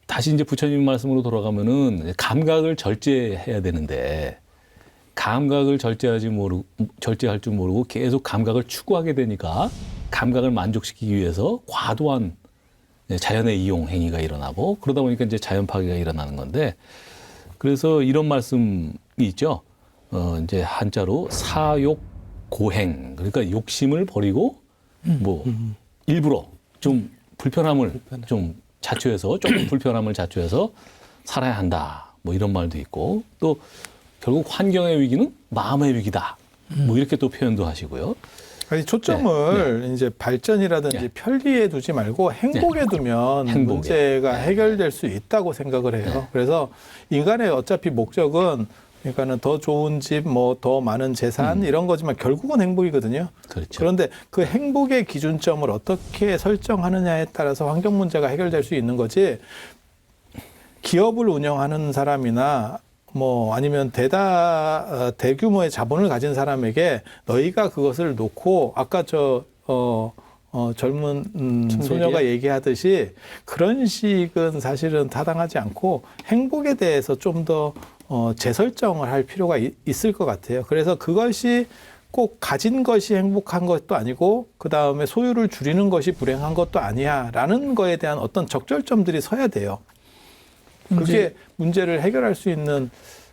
다시 이제 부처님 말씀으로 돌아가면은 감각을 절제해야 되는데, 감각을 절제할 줄 모르고 계속 감각을 추구하게 되니까 감각을 만족시키기 위해서 과도한 자연의 이용 행위가 일어나고, 그러다 보니까 이제 자연 파괴가 일어나는 건데, 그래서 이런 말씀이 있죠. 이제 한자로 사욕고행. 그러니까 욕심을 버리고 뭐 일부러 좀 불편함을 좀 자초해서, 조금 불편함을 자초해서 살아야 한다. 뭐 이런 말도 있고, 또 결국 환경의 위기는 마음의 위기다. 뭐 이렇게 또 표현도 하시고요. 아니, 초점을 이제 발전이라든지 편리에 두지 말고 행복에 두면 문제가 해결될 수 있다고 생각을 해요. 그래서 인간의 어차피 목적은 그러니까는 더 좋은 집, 뭐 더 많은 재산 이런 거지만 결국은 행복이거든요. 그렇죠. 그런데 그 행복의 기준점을 어떻게 설정하느냐에 따라서 환경 문제가 해결될 수 있는 거지. 기업을 운영하는 사람이나 뭐 아니면 대규모의 자본을 가진 사람에게 너희가 그것을 놓고 아까 젊은 소녀가 얘기하듯이 그런 식은 사실은 타당하지 않고 행복에 대해서 좀 더 재설정을 할 필요가 있을 것 같아요. 그래서 그것이 꼭 가진 것이 행복한 것도 아니고 그 다음에 소유를 줄이는 것이 불행한 것도 아니야라는 거에 대한 어떤 적절점들이 서야 돼요. 그게 문제를 해결할 수 있는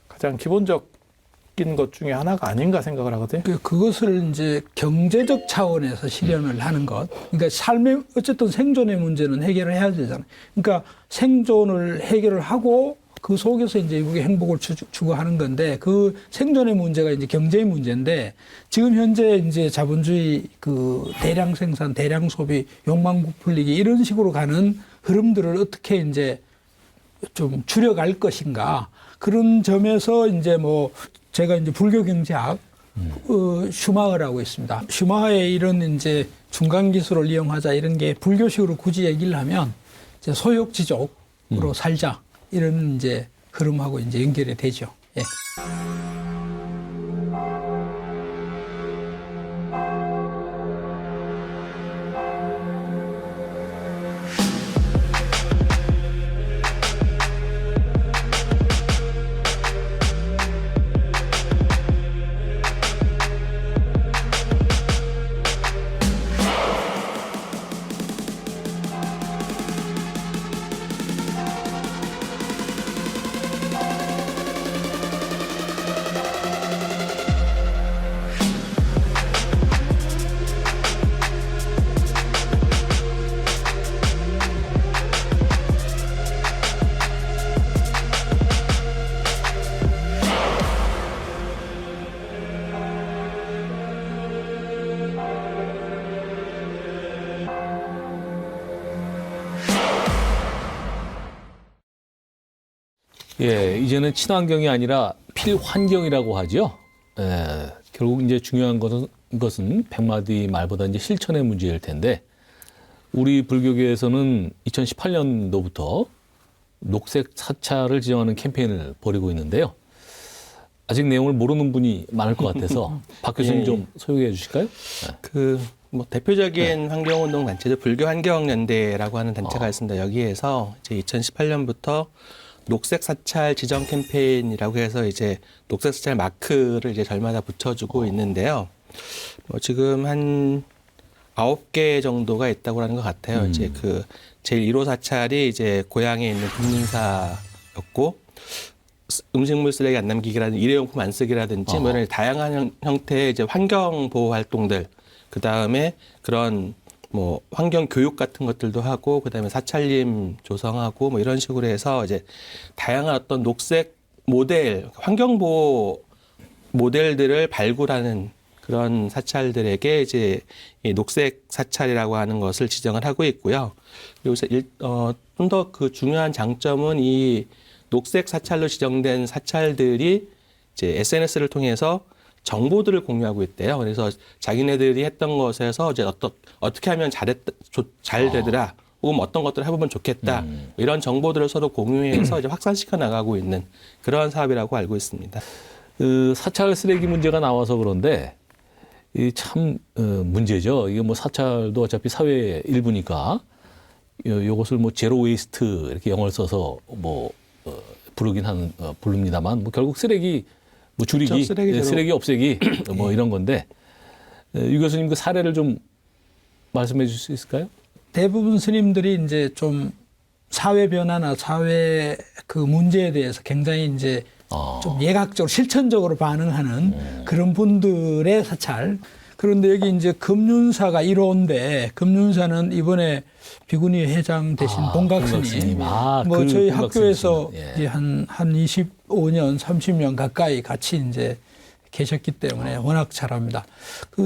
가장 기본적인 것 중에 하나가 아닌가 생각을 하거든요. 그것을 이제 경제적 차원에서 실현을 하는 것. 그러니까 삶의 어쨌든 생존의 문제는 해결을 해야 되잖아요. 그러니까 생존을 해결을 하고 그 속에서 이제 이게 행복을 추구하는 건데 그 생존의 문제가 이제 경제의 문제인데 지금 현재 이제 자본주의 그 대량 생산, 대량 소비, 욕망 부풀리기 이런 식으로 가는 흐름들을 어떻게 이제 좀 줄여갈 것인가 그런 점에서 이제 뭐 제가 이제 불교 경제학 슈마흐라고 있습니다. 슈마흐의 이런 이제 중간 기술을 이용하자 이런 게 불교식으로 굳이 얘기를 하면 이제 소욕지족으로 살자 이런 이제 흐름하고 이제 연결이 되죠. 예. 예, 이제는 친환경이 아니라 필환경이라고 하죠. 결국 이제 중요한 것은 백마디 말보다 이제 실천의 문제일 텐데, 우리 불교계에서는 2018년도부터 녹색 사찰을 지정하는 캠페인을 벌이고 있는데요. 아직 내용을 모르는 분이 많을 것 같아서 박 교수님 좀 소개해 주실까요? 뭐 대표적인 환경운동 단체죠. 불교환경연대라고 하는 단체가 있습니다. 여기에서 이제 2018년부터 녹색 사찰 지정 캠페인이라고 해서 이제 녹색 사찰 마크를 이제 절마다 붙여주고 있는데요. 지금 한 9개 정도가 있다고 하는 것 같아요. 이제 그 제일 1호 사찰이 이제 고향에 있는 금륜사였고, 음식물 쓰레기 안 남기기라든지 일회용품 안 쓰기라든지 뭐 이런 다양한 형태의 이제 환경 보호 활동들, 그 다음에 그런 뭐 환경 교육 같은 것들도 하고, 그 다음에 사찰림 조성하고 뭐 이런 식으로 해서 이제 다양한 어떤 녹색 모델, 환경 보호 모델들을 발굴하는 그런 사찰들에게 이제 이 녹색 사찰이라고 하는 것을 지정을 하고 있고요. 그리고 좀 더 그 중요한 장점은 이 녹색 사찰로 지정된 사찰들이 이제 SNS를 통해서 정보들을 공유하고 있대요. 그래서 자기네들이 했던 것에서 이제 어떻게 하면 잘 되더라, 혹은 어떤 것들을 해보면 좋겠다, 이런 정보들을 서로 공유해서 이제 확산시켜 나가고 있는 그런 사업이라고 알고 있습니다. 그 사찰 쓰레기 문제가 나와서 그런데 이 참 문제죠. 이게 뭐 사찰도 어차피 사회의 일부니까 이것을 뭐 제로 웨이스트 이렇게 영어를 써서 뭐 부릅니다만 뭐 결국 쓰레기 뭐 줄이기, 쓰레기 없애기 뭐 이런 건데, 유 교수님 그 사례를 좀 말씀해 주실 수 있을까요? 대부분 스님들이 이제 좀 사회 변화나 사회 그 문제에 대해서 굉장히 이제 좀 예각적으로 실천적으로 반응하는 그런 분들의 사찰. 그런데 여기 이제 금륜사가 1호인데, 금륜사는 이번에 비구니 회장 대신 봉각스님. 뭐 저희 학교에서 이제 한 25년, 30년 가까이 같이 이제 계셨기 때문에 워낙 잘합니다.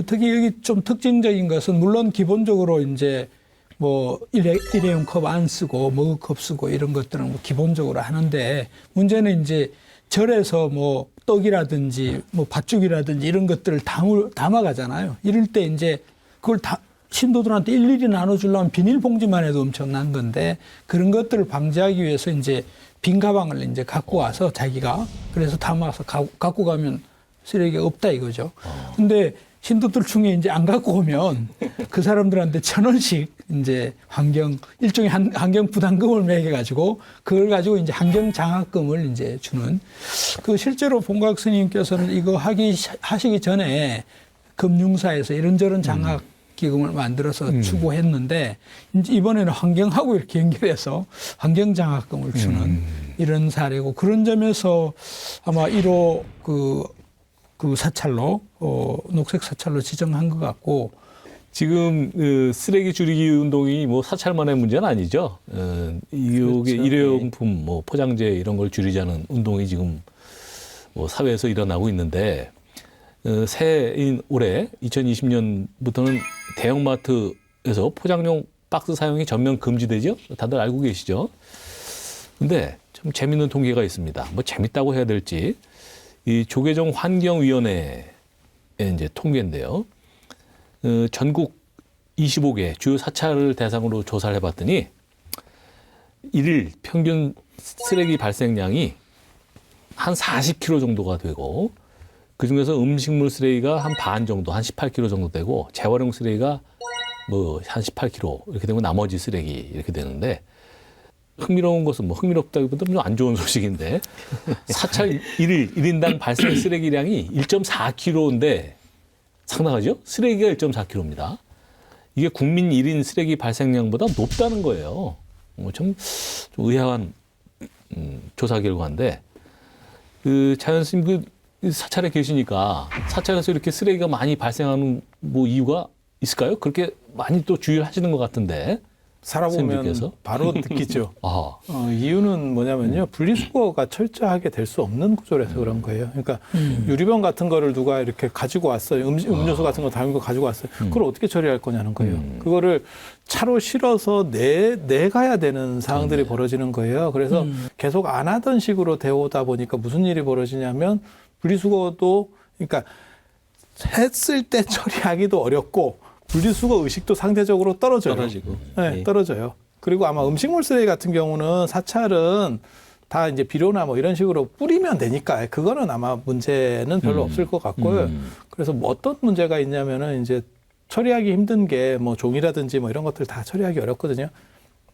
특히 여기 좀 특징적인 것은 물론 기본적으로 이제 뭐 일회용 컵 안 쓰고 머그컵 쓰고 이런 것들은 뭐 기본적으로 하는데, 문제는 이제 절에서 뭐 떡이라든지 뭐 팥죽이라든지 이런 것들을 담아가잖아요. 이럴 때 이제 그걸 다 신도들한테 일일이 나눠주려면 비닐봉지만 해도 엄청난 건데 그런 것들을 방지하기 위해서 이제 빈 가방을 이제 갖고 와서 자기가 그래서 담아서 갖고 가면 쓰레기가 없다 이거죠. 근데 신도들 중에 이제 안 갖고 오면 그 사람들한테 1,000원씩 이제 일종의 환경 부담금을 매겨가지고 그걸 가지고 이제 환경 장학금을 이제 주는 그 실제로 본각 스님께서는 이거 하시기 전에 금융사에서 이런저런 장학 기금을 만들어서 추구했는데 이제 이번에는 환경하고 이렇게 연결해서 환경 장학금을 주는 이런 사례고 그런 점에서 아마 1호 그 사찰로 녹색 사찰로 지정한 것 같고 지금 쓰레기 줄이기 운동이 뭐 사찰만의 문제는 아니죠. 이게 그렇죠. 일회용품, 뭐 포장재 이런 걸 줄이자는 운동이 지금 뭐 사회에서 일어나고 있는데 새해인 올해 2020년부터는 대형마트에서 포장용 박스 사용이 전면 금지되죠. 다들 알고 계시죠. 근데 좀 재밌는 통계가 있습니다. 뭐 재밌다고 해야 될지. 이 조계종 환경위원회의 이제 통계인데요. 전국 25개 주요 사찰을 대상으로 조사를 해봤더니 일일 평균 쓰레기 발생량이 한 40kg 정도가 되고 그중에서 음식물 쓰레기가 한 반 정도, 한 18kg 정도 되고 재활용 쓰레기가 뭐 한 18kg 이렇게 되고 나머지 쓰레기 이렇게 되는데 흥미로운 것은 뭐 흥미롭다기보다 좀 안 좋은 소식인데 사찰 1인당 발생 쓰레기량이 1.4kg인데 상당하죠? 쓰레기가 1.4kg입니다. 이게 국민 1인 쓰레기 발생량보다 높다는 거예요. 좀 의아한 조사 결과인데 그 차현 스님 그 사찰에 계시니까 사찰에서 이렇게 쓰레기가 많이 발생하는 뭐 이유가 있을까요? 그렇게 많이 또 주의를 하시는 것 같은데. 살아보면 선생님께서? 바로 느끼죠. 아. 이유는 뭐냐면요. 분리수거가 철저하게 될 수 없는 구조라서 그런 거예요. 그러니까 유리병 같은 거를 누가 이렇게 가지고 왔어요. 음료수 같은 거 담은 거 가지고 왔어요. 그걸 어떻게 처리할 거냐는 거예요. 그거를 차로 실어서 내가야 되는 상황들이 벌어지는 거예요. 그래서 계속 안 하던 식으로 되오다 보니까 무슨 일이 벌어지냐면 분리수거도 그러니까 했을 때 처리하기도 어렵고 분리수거 의식도 상대적으로 떨어져요. 네, 떨어져요. 그리고 아마 음식물 쓰레기 같은 경우는 사찰은 다 이제 비료나 뭐 이런 식으로 뿌리면 되니까 그거는 아마 문제는 별로 없을 것 같고요. 그래서 뭐 어떤 문제가 있냐면은 이제 처리하기 힘든 게 뭐 종이라든지 뭐 이런 것들 다 처리하기 어렵거든요.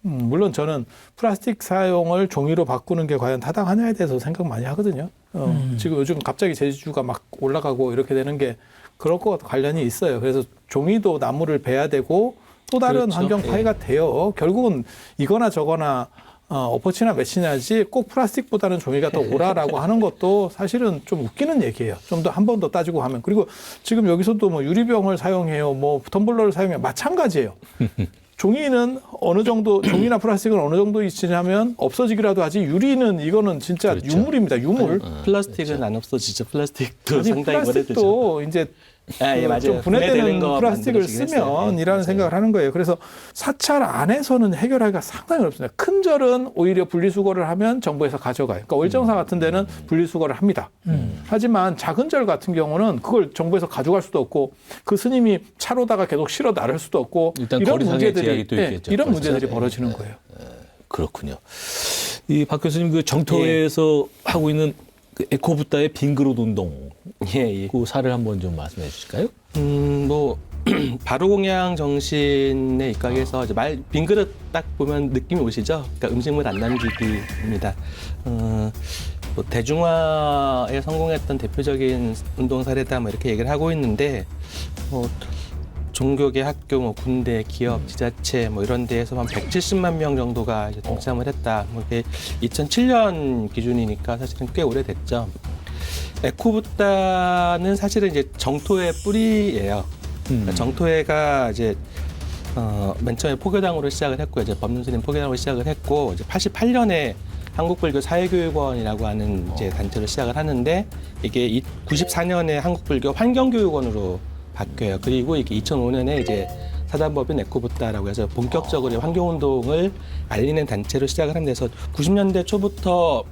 물론 저는 플라스틱 사용을 종이로 바꾸는 게 과연 타당하냐에 대해서 생각 많이 하거든요. 지금 요즘 갑자기 제주가 막 올라가고 이렇게 되는 게 그럴 것 관련이 있어요. 그래서 종이도 나무를 베야 되고 또 다른 그렇죠. 환경 파괴가 돼요. 결국은 이거나 저거나 엎어치나 매치냐지 꼭 플라스틱보다는 종이가 더 오라라고 하는 것도 사실은 좀 웃기는 얘기예요. 좀 더 한 번 더 따지고 하면. 그리고 지금 여기서도 뭐 유리병을 사용해요. 뭐 텀블러를 사용해요. 마찬가지예요. 종이는 어느 정도, 종이나 플라스틱은 어느 정도 있으냐면 없어지기라도 하지 유리는 이거는 진짜 그렇죠. 유물입니다. 유물. 플라스틱은 안 없어지죠. 플라스틱도 아니, 상당히 오래되죠. 플라스틱도 이제 예, 맞아요. 좀 분해되는 거 플라스틱을 만들어지긴 했어요. 쓰면이라는 생각을 하는 거예요. 그래서 사찰 안에서는 해결하기가 상당히 어렵습니다. 큰 절은 오히려 분리수거를 하면 정부에서 가져가요. 그러니까 월정사 같은 데는 분리수거를 합니다. 하지만 작은 절 같은 경우는 그걸 정부에서 가져갈 수도 없고 그 스님이 차로다가 계속 실어 나를 수도 없고 일단 이런 거리상의 문제들이 제약이 또 있겠죠. 이런 그렇죠. 문제들이 벌어지는 거예요. 그렇군요. 이 박 교수님 그 정토회에서 하고 있는 그 에코붓다의 빈그릇 운동 그 사례를 한번 좀 말씀해 주실까요? 뭐 바로 공양 정신에 입각해서 이제 빈그릇 딱 보면 느낌이 오시죠? 그러니까 음식물 안 남기기입니다. 뭐 대중화에 성공했던 대표적인 운동 사례다 뭐 이렇게 얘기를 하고 있는데 종교계 학교, 뭐 군대, 기업, 지자체 뭐 이런 데에서 한 170만 명 정도가 이제 동참을 했다. 뭐 이게 2007년 기준이니까 사실은 꽤 오래됐죠. 에코붓다는 사실은 이제 정토회 뿌리예요. 그러니까 정토회가 이제 맨 처음에 포교당으로 시작을 했고 이제 법륜스님 포교당으로 시작을 했고 이제 88년에 한국불교 사회교육원이라고 하는 이제 단체로 시작을 하는데 이게 94년에 한국불교 환경교육원으로 바뀌어요. 그리고 이게 2005년에 이제 사단법인 에코붓다라고 해서 본격적으로 환경운동을 알리는 단체로 시작을 한 데서 90년대 초부터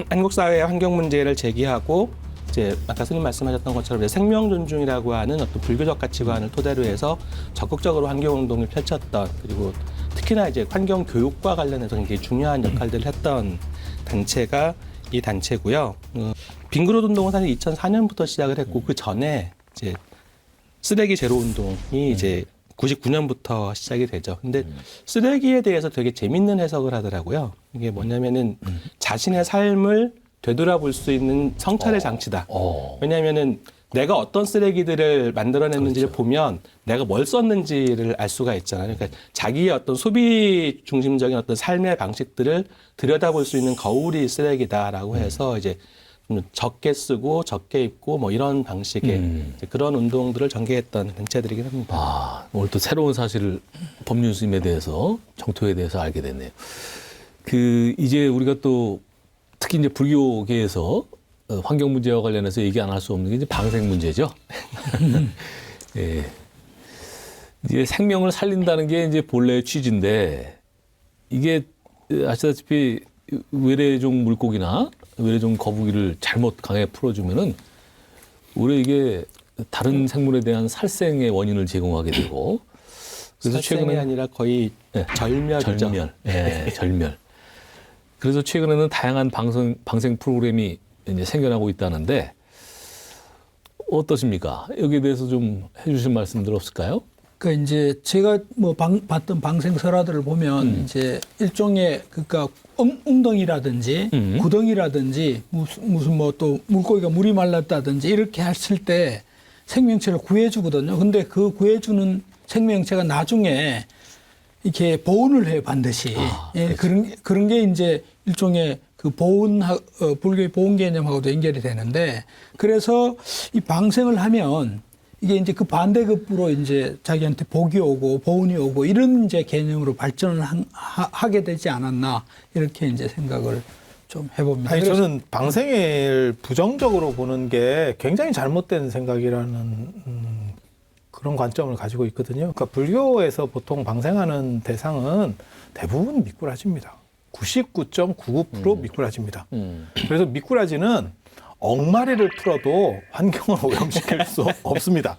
한국 사회의 환경 문제를 제기하고 이제 아까 스님 말씀하셨던 것처럼 이제 생명 존중이라고 하는 어떤 불교적 가치관을 토대로 해서 적극적으로 환경 운동을 펼쳤던, 그리고 특히나 이제 환경 교육과 관련해서 굉장히 중요한 역할들을 했던 단체가 이 단체고요. 빙그릇 운동은 사실 2004년부터 시작을 했고 그 전에 이제 쓰레기 제로 운동이 이제 99년부터 시작이 되죠. 근데 쓰레기에 대해서 되게 재밌는 해석을 하더라고요. 이게 뭐냐면은 자신의 삶을 되돌아볼 수 있는 성찰의 장치다. 왜냐하면은 내가 어떤 쓰레기들을 만들어냈는지를 그렇죠. 보면 내가 뭘 썼는지를 알 수가 있잖아요. 그러니까 자기의 어떤 소비 중심적인 어떤 삶의 방식들을 들여다볼 수 있는 거울이 쓰레기다라고 해서 이제 좀 적게 쓰고 적게 입고 뭐 이런 방식의 이제 그런 운동들을 전개했던 단체들이긴 합니다. 아, 오늘 또 새로운 사실을 법륜 스님에 대해서, 정토에 대해서 알게 됐네요. 이제 우리가 또 특히 이제 불교계에서 환경 문제와 관련해서 얘기 안 할 수 없는 게 이제 방생 문제죠. 예. 이제 생명을 살린다는 게 이제 본래의 취지인데, 이게 아시다시피 외래종 물고기나 외래종 거북이를 잘못 강하게 풀어주면은 오히려 이게 다른 생물에 대한 살생의 원인을 제공하게 되고, 그래서 살생이 최근에 아니라 거의 절멸이죠. 절멸. 예, 절멸. 그래서 최근에는 다양한 방생 프로그램이 이제 생겨나고 있다는데 어떠십니까? 여기에 대해서 좀 해주실 말씀들 없을까요? 그러니까 이제 제가 뭐 봤던 방생 설화들을 보면 이제 일종의 그러니까 웅덩이라든지 구덩이라든지 무슨 뭐 또 물고기가 물이 말랐다든지 이렇게 했을 때 생명체를 구해주거든요. 근데 그 구해주는 생명체가 나중에 이렇게 보온을 해요, 반드시. 예, 그런 게 이제 일종의 그 불교의 보온 개념하고도 연결이 되는데, 그래서 이 방생을 하면 이게 이제 그 반대급부로 이제 자기한테 복이 오고 보온이 오고 이런 이제 개념으로 발전을 하게 되지 않았나, 이렇게 이제 생각을 좀 해봅니다. 아니, 저는 방생을 부정적으로 보는 게 굉장히 잘못된 생각이라는 그런 관점을 가지고 있거든요. 그러니까 불교에서 보통 방생하는 대상은 대부분 미꾸라지입니다. 99.99% 미꾸라지입니다. 그래서 미꾸라지는 억마리를 풀어도 환경을 오염시킬 수 없습니다.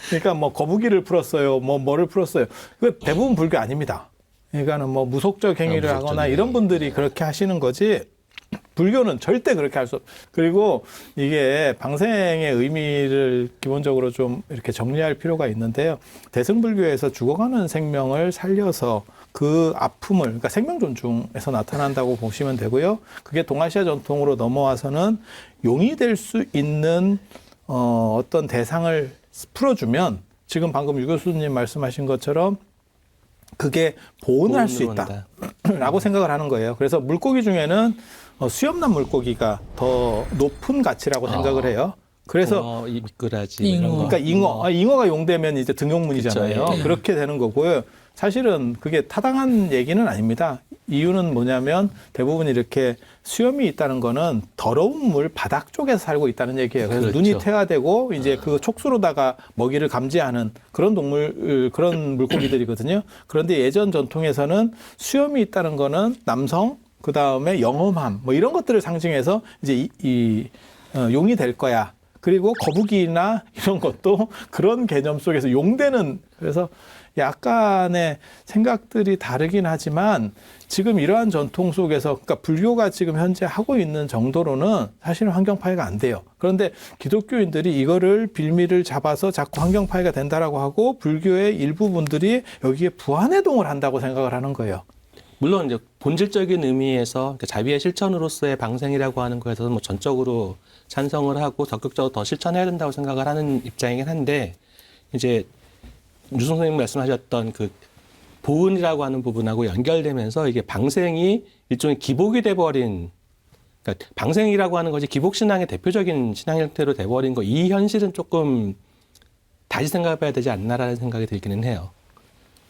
그러니까 뭐 거북이를 풀었어요, 뭐를 풀었어요. 그 대부분 불교 아닙니다. 그러니까는 뭐 무속적 행위를 하거나 이런 분들이 그렇게 하시는 거지, 불교는 절대 그렇게 할 수 없. 그리고 이게 방생의 의미를 기본적으로 좀 이렇게 정리할 필요가 있는데요. 대승불교에서 죽어가는 생명을 살려서 그 아픔을, 그러니까 생명 존중에서 나타난다고 보시면 되고요. 그게 동아시아 전통으로 넘어와서는 용이 될 수 있는 어떤 대상을 풀어주면, 지금 방금 유 교수님 말씀하신 것처럼 그게 보온을 할 수 있다라고 생각을 하는 거예요. 그래서 물고기 중에는 수염난 물고기가 더 높은 가치라고 생각을 해요. 그래서 이 미꾸라지, 잉어. 그러니까 잉어가 용되면 이제 등용문이잖아요. 그쵸, 예. 그렇게 되는 거고요. 사실은 그게 타당한 얘기는 아닙니다. 이유는 뭐냐면 대부분 이렇게 수염이 있다는 거는 더러운 물 바닥 쪽에서 살고 있다는 얘기예요. 그래서 그렇죠. 눈이 퇴화되고 이제 그 촉수로다가 먹이를 감지하는 그런 그런 물고기들이거든요. 그런데 예전 전통에서는 수염이 있다는 거는 남성, 그 다음에 영험함, 뭐 이런 것들을 상징해서 이제 용이 될 거야. 그리고 거북이나 이런 것도 그런 개념 속에서 용되는, 그래서 약간의 생각들이 다르긴 하지만 지금 이러한 전통 속에서, 그러니까 불교가 지금 현재 하고 있는 정도로는 사실은 환경 파괴가 안 돼요. 그런데 기독교인들이 이거를 빌미를 잡아서 자꾸 환경 파괴가 된다라고 하고 불교의 일부분들이 여기에 부안해동을 한다고 생각을 하는 거예요. 물론 이제 본질적인 의미에서 그러니까 자비의 실천으로서의 방생이라고 하는 거에서 뭐 전적으로 찬성을 하고 적극적으로 더 실천해야 된다고 생각을 하는 입장이긴 한데, 이제 유승 선생님 말씀하셨던 그 보은이라고 하는 부분하고 연결되면서 이게 방생이 일종의 기복이 돼버린, 그러니까 방생이라고 하는 것이 기복 신앙의 대표적인 신앙 형태로 돼버린 거, 이 현실은 조금 다시 생각해봐야 되지 않나라는 생각이 들기는 해요.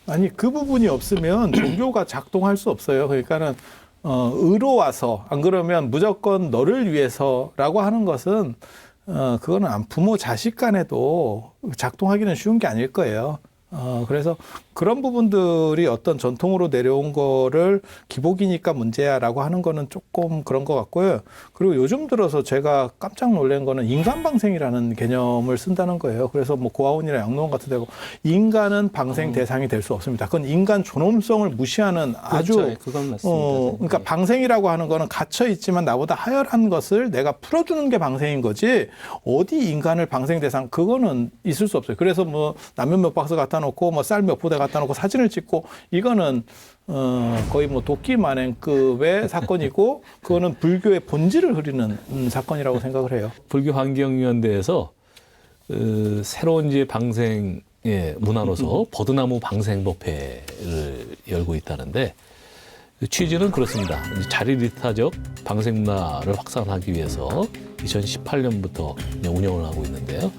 아니, 그 부분이 없으면 종교가 작동할 수 없어요. 그러니까는 의로와서, 안 그러면 무조건 너를 위해서라고 하는 것은 그거는 부모 자식 간에도 작동하기는 쉬운 게 아닐 거예요. 그래서 그런 부분들이 어떤 전통으로 내려온 거를 기복이니까 문제야라고 하는 거는 조금 그런 것 같고요. 그리고 요즘 들어서 제가 깜짝 놀란 거는 인간방생이라는 개념을 쓴다는 거예요. 그래서 뭐 고아원이나 양로원 같은 데고 인간은 방생 대상이 될 수 없습니다. 그건 인간 존엄성을 무시하는 아주 그렇죠. 그건 맞습니다. 그러니까 방생이라고 하는 거는 갇혀 있지만 나보다 하열한 것을 내가 풀어주는 게 방생인 거지 어디 인간을 방생 대상 그거는 있을 수 없어요. 그래서 뭐 라면 몇 박스 갖다 놓고 뭐 쌀 몇 포대 갖다 놓고 사진을 찍고 이거는 거의 뭐 도끼 만행급의 사건이고 그거는 불교의 본질을 흐리는 사건이라고 생각을 해요. 불교 환경위원회에서 새로운 이제 방생의 문화로서 버드나무 방생법회를 열고 있다는데 그 취지는 그렇습니다. 자리리타적 방생 문화를 확산하기 위해서 2018년부터 운영을 하고 있는데요.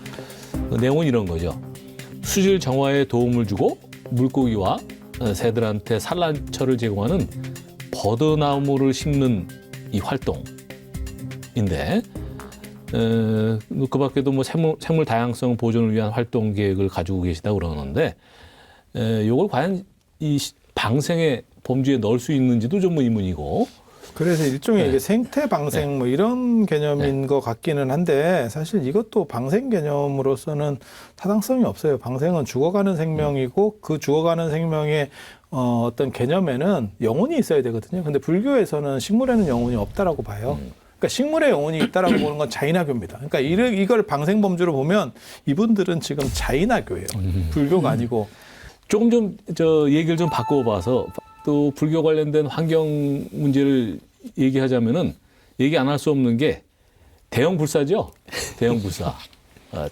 그 내용은 이런 거죠. 수질 정화에 도움을 주고 물고기와 새들한테 산란처를 제공하는 버드나무를 심는 이 활동인데 그 밖에도 뭐 생물 다양성 보존을 위한 활동 계획을 가지고 계시다고 그러는데 이걸 과연 이 방생의 범주에 넣을 수 있는지도 좀 의문이고 그래서 일종의 이게 생태 방생 뭐 이런 개념인 것 같기는 한데 사실 이것도 방생 개념으로서는 타당성이 없어요. 방생은 죽어가는 생명이고 그 죽어가는 생명의 어떤 개념에는 영혼이 있어야 되거든요. 근데 불교에서는 식물에는 영혼이 없다라고 봐요. 그러니까 식물에 영혼이 있다라고 보는 건 자인화교입니다. 그러니까 이걸 방생 범주로 보면 이분들은 지금 자인화교예요. 불교가 아니고. 조금 좀 얘기를 좀 바꿔봐서 또 불교 관련된 환경 문제를 얘기하자면은 얘기 안 할 수 없는 게 대형 불사죠. 대형 불사.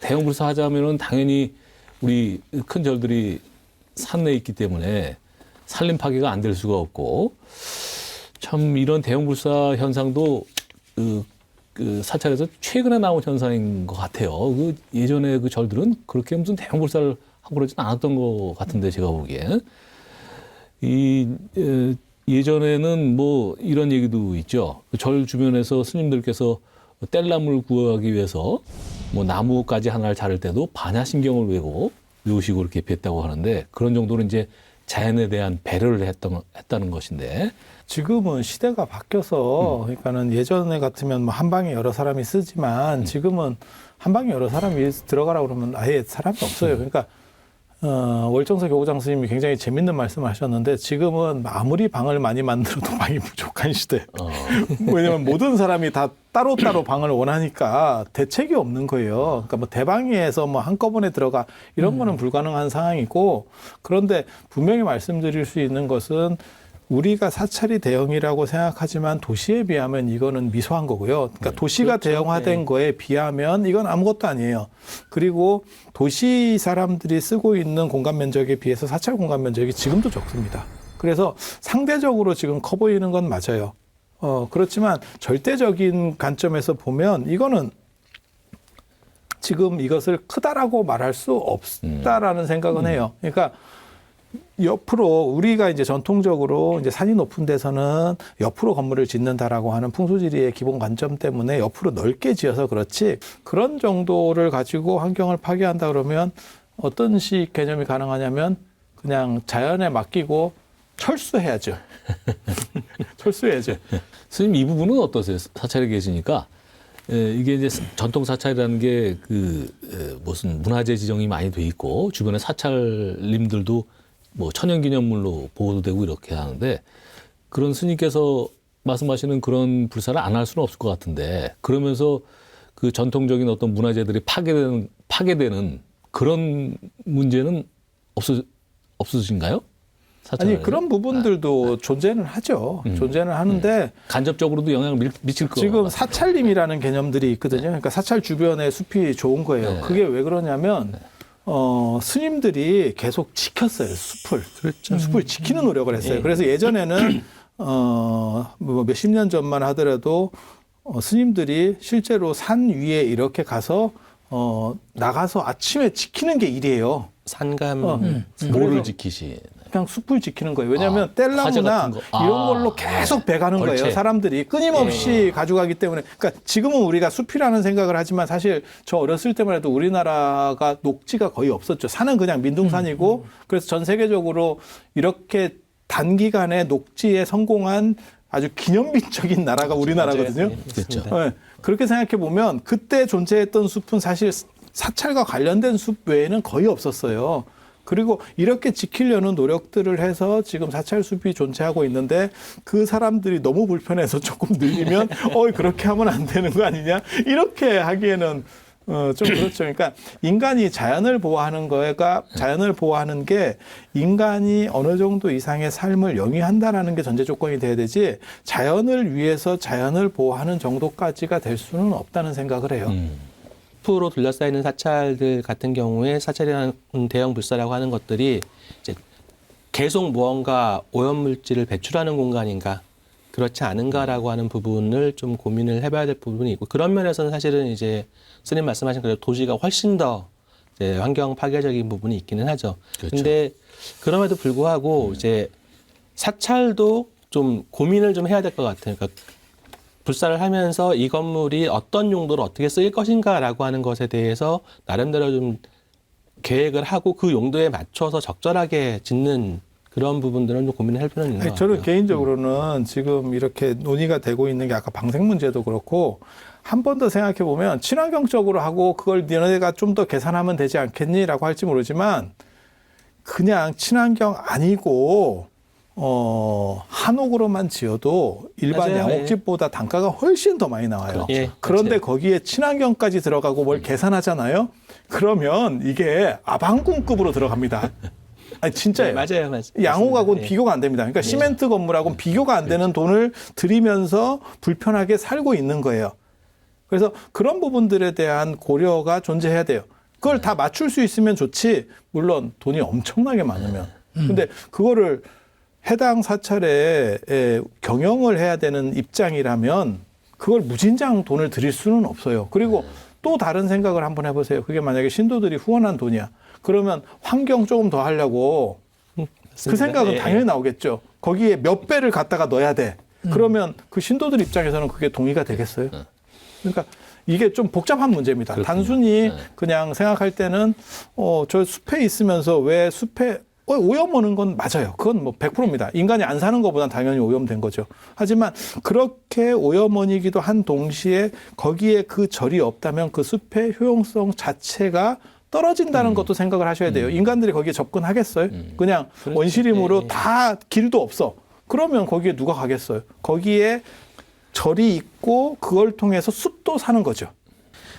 대형 불사 하자면은 당연히 우리 큰 절들이 산내에 있기 때문에 산림 파괴가 안 될 수가 없고 참 이런 대형 불사 현상도 그 사찰에서 최근에 나온 현상인 것 같아요. 그 예전에 그 절들은 그렇게 무슨 대형 불사를 하고 그러진 않았던 것 같은데 제가 보기엔. 예전에는 뭐 이런 얘기도 있죠. 절 주변에서 스님들께서 뗄나무를 구하기 위해서 뭐 나무까지 하나를 자를 때도 반야신경을 외우시고 이렇게 뵀다고 하는데 그런 정도로 이제 자연에 대한 배려를 했다는 것인데 지금은 시대가 바뀌어서 그러니까는 예전에 같으면 뭐 한 방에 여러 사람이 쓰지만 지금은 한 방에 여러 사람이 들어가라 그러면 아예 사람이 없어요. 그러니까 월정서 교구장 스님이 굉장히 재밌는 말씀을 하셨는데 지금은 아무리 방을 많이 만들어도 방이 부족한 시대. 왜냐하면 모든 사람이 다 따로따로 방을 원하니까 대책이 없는 거예요. 그러니까 뭐 대방위에서 뭐 한꺼번에 들어가 이런 거는 불가능한 상황이고 그런데 분명히 말씀드릴 수 있는 것은 우리가 사찰이 대형이라고 생각하지만 도시에 비하면 이거는 미소한 거고요. 그러니까 도시가 그렇죠. 대형화된 거에 비하면 이건 아무것도 아니에요. 그리고 도시 사람들이 쓰고 있는 공간 면적에 비해서 사찰 공간 면적이 지금도 적습니다. 그래서 상대적으로 지금 커 보이는 건 맞아요. 그렇지만 절대적인 관점에서 보면 이거는 지금 이것을 크다라고 말할 수 없다라는 생각은 해요. 그러니까 옆으로 우리가 이제 전통적으로 이제 산이 높은 데서는 옆으로 건물을 짓는다라고 하는 풍수지리의 기본 관점 때문에 옆으로 넓게 지어서 그렇지 그런 정도를 가지고 환경을 파괴한다 그러면 어떤 식 개념이 가능하냐면 그냥 자연에 맡기고 철수해야죠. 철수해야죠. 스님 이 부분은 어떠세요? 사찰에 계시니까 이게 이제 전통 사찰이라는 게 무슨 문화재 지정이 많이 돼 있고 주변에 사찰님들도 뭐 천연기념물로 보호되고 이렇게 하는데 그런 스님께서 말씀하시는 그런 불사를 안 할 수는 없을 것 같은데 그러면서 그 전통적인 어떤 문화재들이 파괴되는 그런 문제는 없으신가요? 사찰에는? 아니 그런 부분들도 존재는 하죠. 존재는 하는데 간접적으로도 영향을 미칠 거예요. 지금 사찰림이라는 개념들이 있거든요. 그러니까 사찰 주변에 숲이 좋은 거예요. 네. 그게 왜 그러냐면 스님들이 계속 지켰어요. 숲을. 그렇죠. 숲을 지키는 노력을 했어요. 그래서 예전에는 뭐 몇십 년 전만 하더라도 스님들이 실제로 산 위에 이렇게 가서 나가서 아침에 지키는 게 일이에요. 산감 뭐를 지키시? 그냥 숲을 지키는 거예요. 왜냐하면 화재 뗄나무나 같은 거. 이런 걸로 계속 배가는 벌채. 거예요. 사람들이 끊임없이 가져가기 때문에. 그러니까 지금은 우리가 숲이라는 생각을 하지만 사실 저 어렸을 때만 해도 우리나라가 녹지가 거의 없었죠. 산은 그냥 민둥산이고 그래서 전 세계적으로 이렇게 단기간에 녹지에 성공한 아주 기념비적인 나라가 우리나라거든요. 그렇죠. 네. 그렇게 생각해 보면 그때 존재했던 숲은 사실 사찰과 관련된 숲 외에는 거의 없었어요. 그리고 이렇게 지키려는 노력들을 해서 지금 사찰숲이 존재하고 있는데 그 사람들이 너무 불편해서 조금 늘리면 그렇게 하면 안 되는 거 아니냐 이렇게 하기에는 좀 그렇죠. 그러니까 인간이 자연을 보호하는 자연을 보호하는 게 인간이 어느 정도 이상의 삶을 영위한다라는 게 전제 조건이 돼야 되지 자연을 위해서 자연을 보호하는 정도까지가 될 수는 없다는 생각을 해요. 숲으로 둘러싸이는 사찰들 같은 경우에 사찰이라는 대형 불사라고 하는 것들이 이제 계속 무언가 오염물질을 배출하는 공간인가 그렇지 않은가라고 하는 부분을 좀 고민을 해봐야 될 부분이 있고 그런 면에서는 사실은 이제 스님 말씀하신 그대로 도시가 훨씬 더 이제 환경 파괴적인 부분이 있기는 하죠. 그렇죠. 근데 그럼에도 불구하고 이제 사찰도 좀 고민을 좀 해야 될 것 같아요. 그러니까 불사를 하면서 이 건물이 어떤 용도로 어떻게 쓰일 것인가라고 하는 것에 대해서 나름대로 좀 계획을 하고 그 용도에 맞춰서 적절하게 짓는 그런 부분들은 좀 고민을 할 필요는 있는 것 같아요. 저는 개인적으로는 지금 이렇게 논의가 되고 있는 게 아까 방생 문제도 그렇고 한 번 더 생각해 보면 친환경적으로 하고 그걸 너네가 좀 더 계산하면 되지 않겠니라고 할지 모르지만 그냥 친환경 아니고 한옥으로만 지어도 일반 맞아요. 양옥집보다 단가가 훨씬 더 많이 나와요. 예, 그런데 맞아요. 거기에 친환경까지 들어가고 뭘 계산하잖아요. 그러면 이게 아방궁급으로 들어갑니다. 아니 진짜예요. 네, 맞아요. 양옥하고는 예. 비교가 안 됩니다. 그러니까 시멘트 건물하고는 비교가 안 되는 돈을 들이면서 불편하게 살고 있는 거예요. 그래서 그런 부분들에 대한 고려가 존재해야 돼요. 그걸 다 맞출 수 있으면 좋지. 물론 돈이 엄청나게 많으면. 근데 그거를 해당 사찰에 경영을 해야 되는 입장이라면 그걸 무진장 돈을 들일 수는 없어요. 그리고 또 다른 생각을 한번 해보세요. 그게 만약에 신도들이 후원한 돈이야. 그러면 환경 조금 더 하려고 그 생각은 당연히 나오겠죠. 거기에 몇 배를 갖다가 넣어야 돼. 그러면 그 신도들 입장에서는 그게 동의가 되겠어요? 그러니까 이게 좀 복잡한 문제입니다. 그렇군요. 단순히 그냥 생각할 때는 저 숲에 있으면서 왜 숲에 오염 오는 건 맞아요. 그건 뭐 100%입니다. 인간이 안 사는 것보단 당연히 오염된 거죠. 하지만 그렇게 오염원이기도 한 동시에 거기에 그 절이 없다면 그 숲의 효용성 자체가 떨어진다는 것도 생각을 하셔야 돼요. 인간들이 거기에 접근하겠어요? 그냥 원시림으로 다 길도 없어. 그러면 거기에 누가 가겠어요? 거기에 절이 있고 그걸 통해서 숲도 사는 거죠.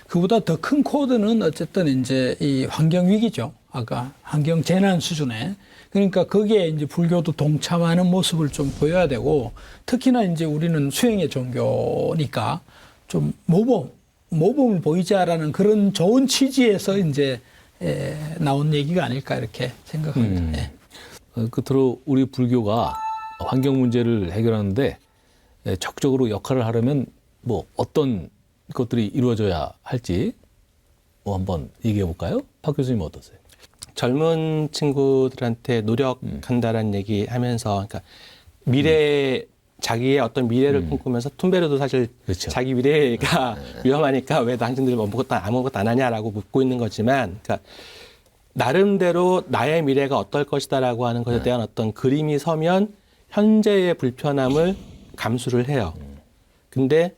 그보다 더 큰 코드는 어쨌든 이제 이 환경 위기죠. 아까 환경 재난 수준에. 그러니까 거기에 이제 불교도 동참하는 모습을 좀 보여야 되고 특히나 이제 우리는 수행의 종교니까 좀 모범을 보이자라는 그런 좋은 취지에서 이제 나온 얘기가 아닐까 이렇게 생각합니다. 끝으로 우리 불교가 환경 문제를 해결하는데 적극적으로 역할을 하려면 뭐 어떤 것들이 이루어져야 할지 뭐 한번 얘기해 볼까요? 박 교수님 어떠세요? 젊은 친구들한테 노력한다라는 얘기 하면서 그러니까 자기의 어떤 미래를 꿈꾸면서 툰베르도 사실 그렇죠. 자기 미래가 위험하니까 왜 당신들 아무것도 안 하냐라고 묻고 있는 거지만 그러니까 나름대로 나의 미래가 어떨 것이다라고 하는 것에 대한 어떤 그림이 서면 현재의 불편함을 감수를 해요. 근데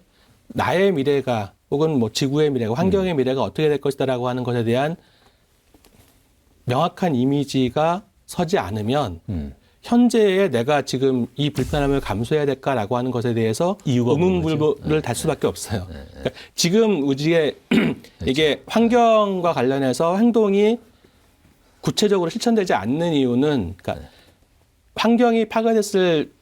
나의 미래가 혹은 뭐 지구의 미래가 환경의 미래가 어떻게 될 것이다라고 하는 것에 대한 명확한 이미지가 서지 않으면 현재에 내가 지금 이 불편함을 감수해야 될까라고 하는 것에 대해서 의문불복을 달 수밖에 없어요. 그러니까 지금 우리의 이게 환경과 관련해서 행동이 구체적으로 실천되지 않는 이유는 그러니까 환경이 파괴됐을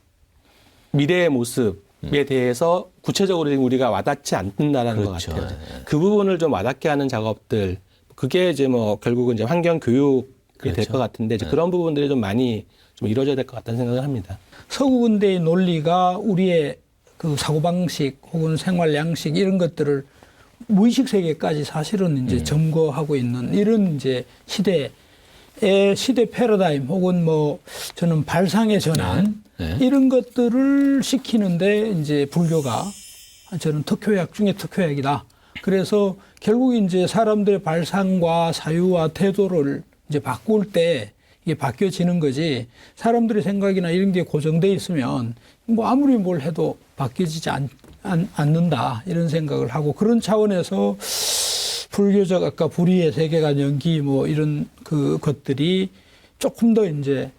미래의 모습에 대해서 구체적으로 지금 우리가 와닿지 않는다라는 그렇죠. 것 같아요. 그 부분을 좀 와닿게 하는 작업들, 그게 이제 뭐 결국은 이제 환경 교육이 될 것 같은데 이제 그런 부분들이 좀 많이 좀 이루어져야 될 것 같다는 생각을 합니다. 서구 근대의 논리가 우리의 그 사고방식 혹은 생활 양식 이런 것들을 무의식 세계까지 사실은 이제 점거하고 있는 이런 이제 시대에 시대 패러다임 혹은 뭐 저는 발상의 전환 네. 이런 것들을 시키는데 이제 불교가 저는 특효약 중에 특효약이다. 그래서 결국 이제 사람들의 발상과 사유와 태도를 이제 바꿀 때 이게 바뀌어지는 거지, 사람들의 생각이나 이런 게 고정돼 있으면 뭐 아무리 뭘 해도 바뀌어지지 않는다 이런 생각을 하고, 그런 차원에서 불교적 아까 불의의 세계관 연기 뭐 이런 그 것들이 조금 더 이제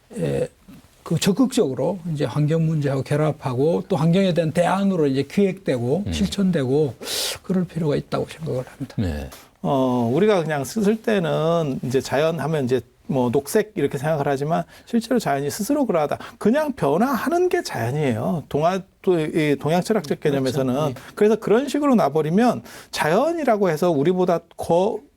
그 적극적으로 이제 환경 문제하고 결합하고 또 환경에 대한 대안으로 이제 기획되고 실천되고 그럴 필요가 있다고 생각을 합니다. 네. 우리가 그냥 쓸 때는 이제 자연 하면 이제 뭐 녹색 이렇게 생각을 하지만 실제로 자연이 스스로 그러하다. 그냥 변화하는 게 자연이에요. 동양 철학적 개념에서는. 그렇죠. 그래서 그런 식으로 놔버리면 자연이라고 해서 우리보다 꼭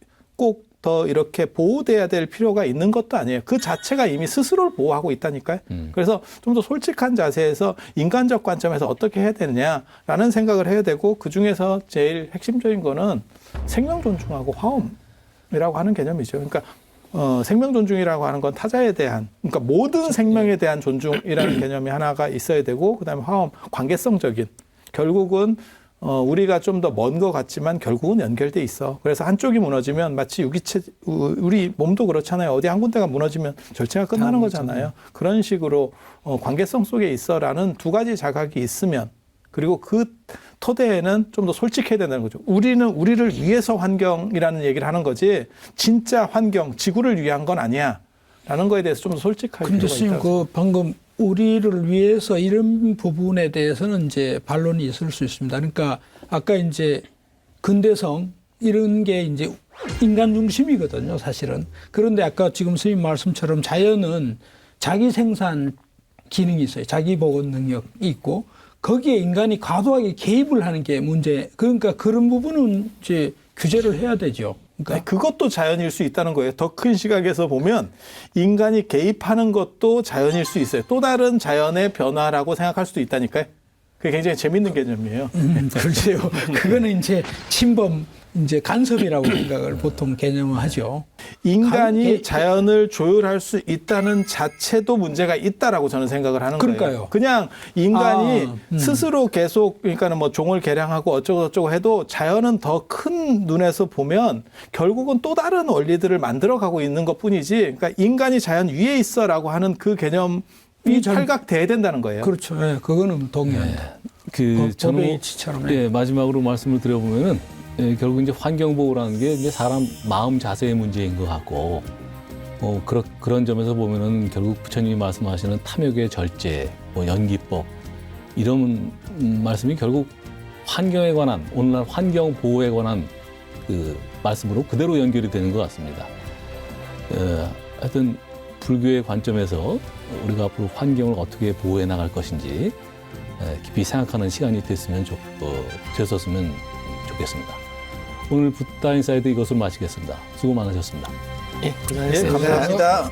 더 이렇게 보호돼야 될 필요가 있는 것도 아니에요. 그 자체가 이미 스스로를 보호하고 있다니까요. 그래서 좀 더 솔직한 자세에서 인간적 관점에서 어떻게 해야 되느냐라는 생각을 해야 되고, 그중에서 제일 핵심적인 거는 생명 존중하고 화엄이라고 하는 개념이죠. 그러니까 생명 존중이라고 하는 건 타자에 대한, 그러니까 모든 생명에 대한 존중이라는 개념이 하나가 있어야 되고, 그다음에 화엄, 관계성적인. 결국은 우리가 좀 더 먼 것 같지만 결국은 연결돼 있어. 그래서 한쪽이 무너지면 마치 유기체, 우리 몸도 그렇잖아요. 어디 한 군데가 무너지면 절체가 끝나는 거잖아요. 그런 식으로 관계성 속에 있어라는 두 가지 자각이 있으면, 그리고 그 토대에는 좀 더 솔직해야 된다는 거죠. 우리는 우리를 위해서 환경이라는 얘기를 하는 거지, 진짜 환경, 지구를 위한 건 아니야 라는 거에 대해서 좀 더 솔직할 필요가 근데 있다. 그 방금 우리를 위해서 이런 부분에 대해서는 이제 반론이 있을 수 있습니다. 그러니까 아까 이제 근대성 이런 게 이제 인간 중심이거든요, 사실은. 그런데 아까 지금 선생님 말씀처럼 자연은 자기 생산 기능이 있어요. 자기 복원 능력이 있고, 거기에 인간이 과도하게 개입을 하는 게 문제. 그러니까 그런 부분은 이제 규제를 해야 되죠. 그러니까 그것도 자연일 수 있다는 거예요. 더 큰 시각에서 보면 인간이 개입하는 것도 자연일 수 있어요. 또 다른 자연의 변화라고 생각할 수도 있다니까요. 그게 굉장히 재밌는 개념이에요. 그렇죠. 그거는 이제 침범, 이제 간섭이라고 생각을 보통 개념을 하죠. 인간이 자연을 조율할 수 있다는 자체도 문제가 있다라고 저는 생각을 하는 그러니까요. 거예요. 그냥 인간이 스스로 계속, 그러니까는 뭐 종을 개량하고 어쩌고 해도 자연은 더 큰 눈에서 보면 결국은 또 다른 원리들을 만들어가고 있는 것뿐이지, 그러니까 인간이 자연 위에 있어라고 하는 그 개념이 탈각돼야 된다는 거예요. 그렇죠. 네, 그거는 동의합니다. 저는 법의 이치처럼. 예, 마지막으로 말씀을 드려보면은 결국 이제 환경 보호라는 게 이제 사람 마음 자세의 문제인 것 같고, 그런 점에서 보면은 결국 부처님이 말씀하시는 탐욕의 절제, 연기법 이런 말씀이 결국 환경에 관한, 오늘날 환경 보호에 관한 그 말씀으로 그대로 연결이 되는 것 같습니다. 하여튼 불교의 관점에서 우리가 앞으로 환경을 어떻게 보호해 나갈 것인지 깊이 생각하는 시간이 됐었으면 좋겠습니다. 오늘 붓다 인사이드 이것을 마치겠습니다. 수고 많으셨습니다. 예, 고생하셨습니다. 감사합니다.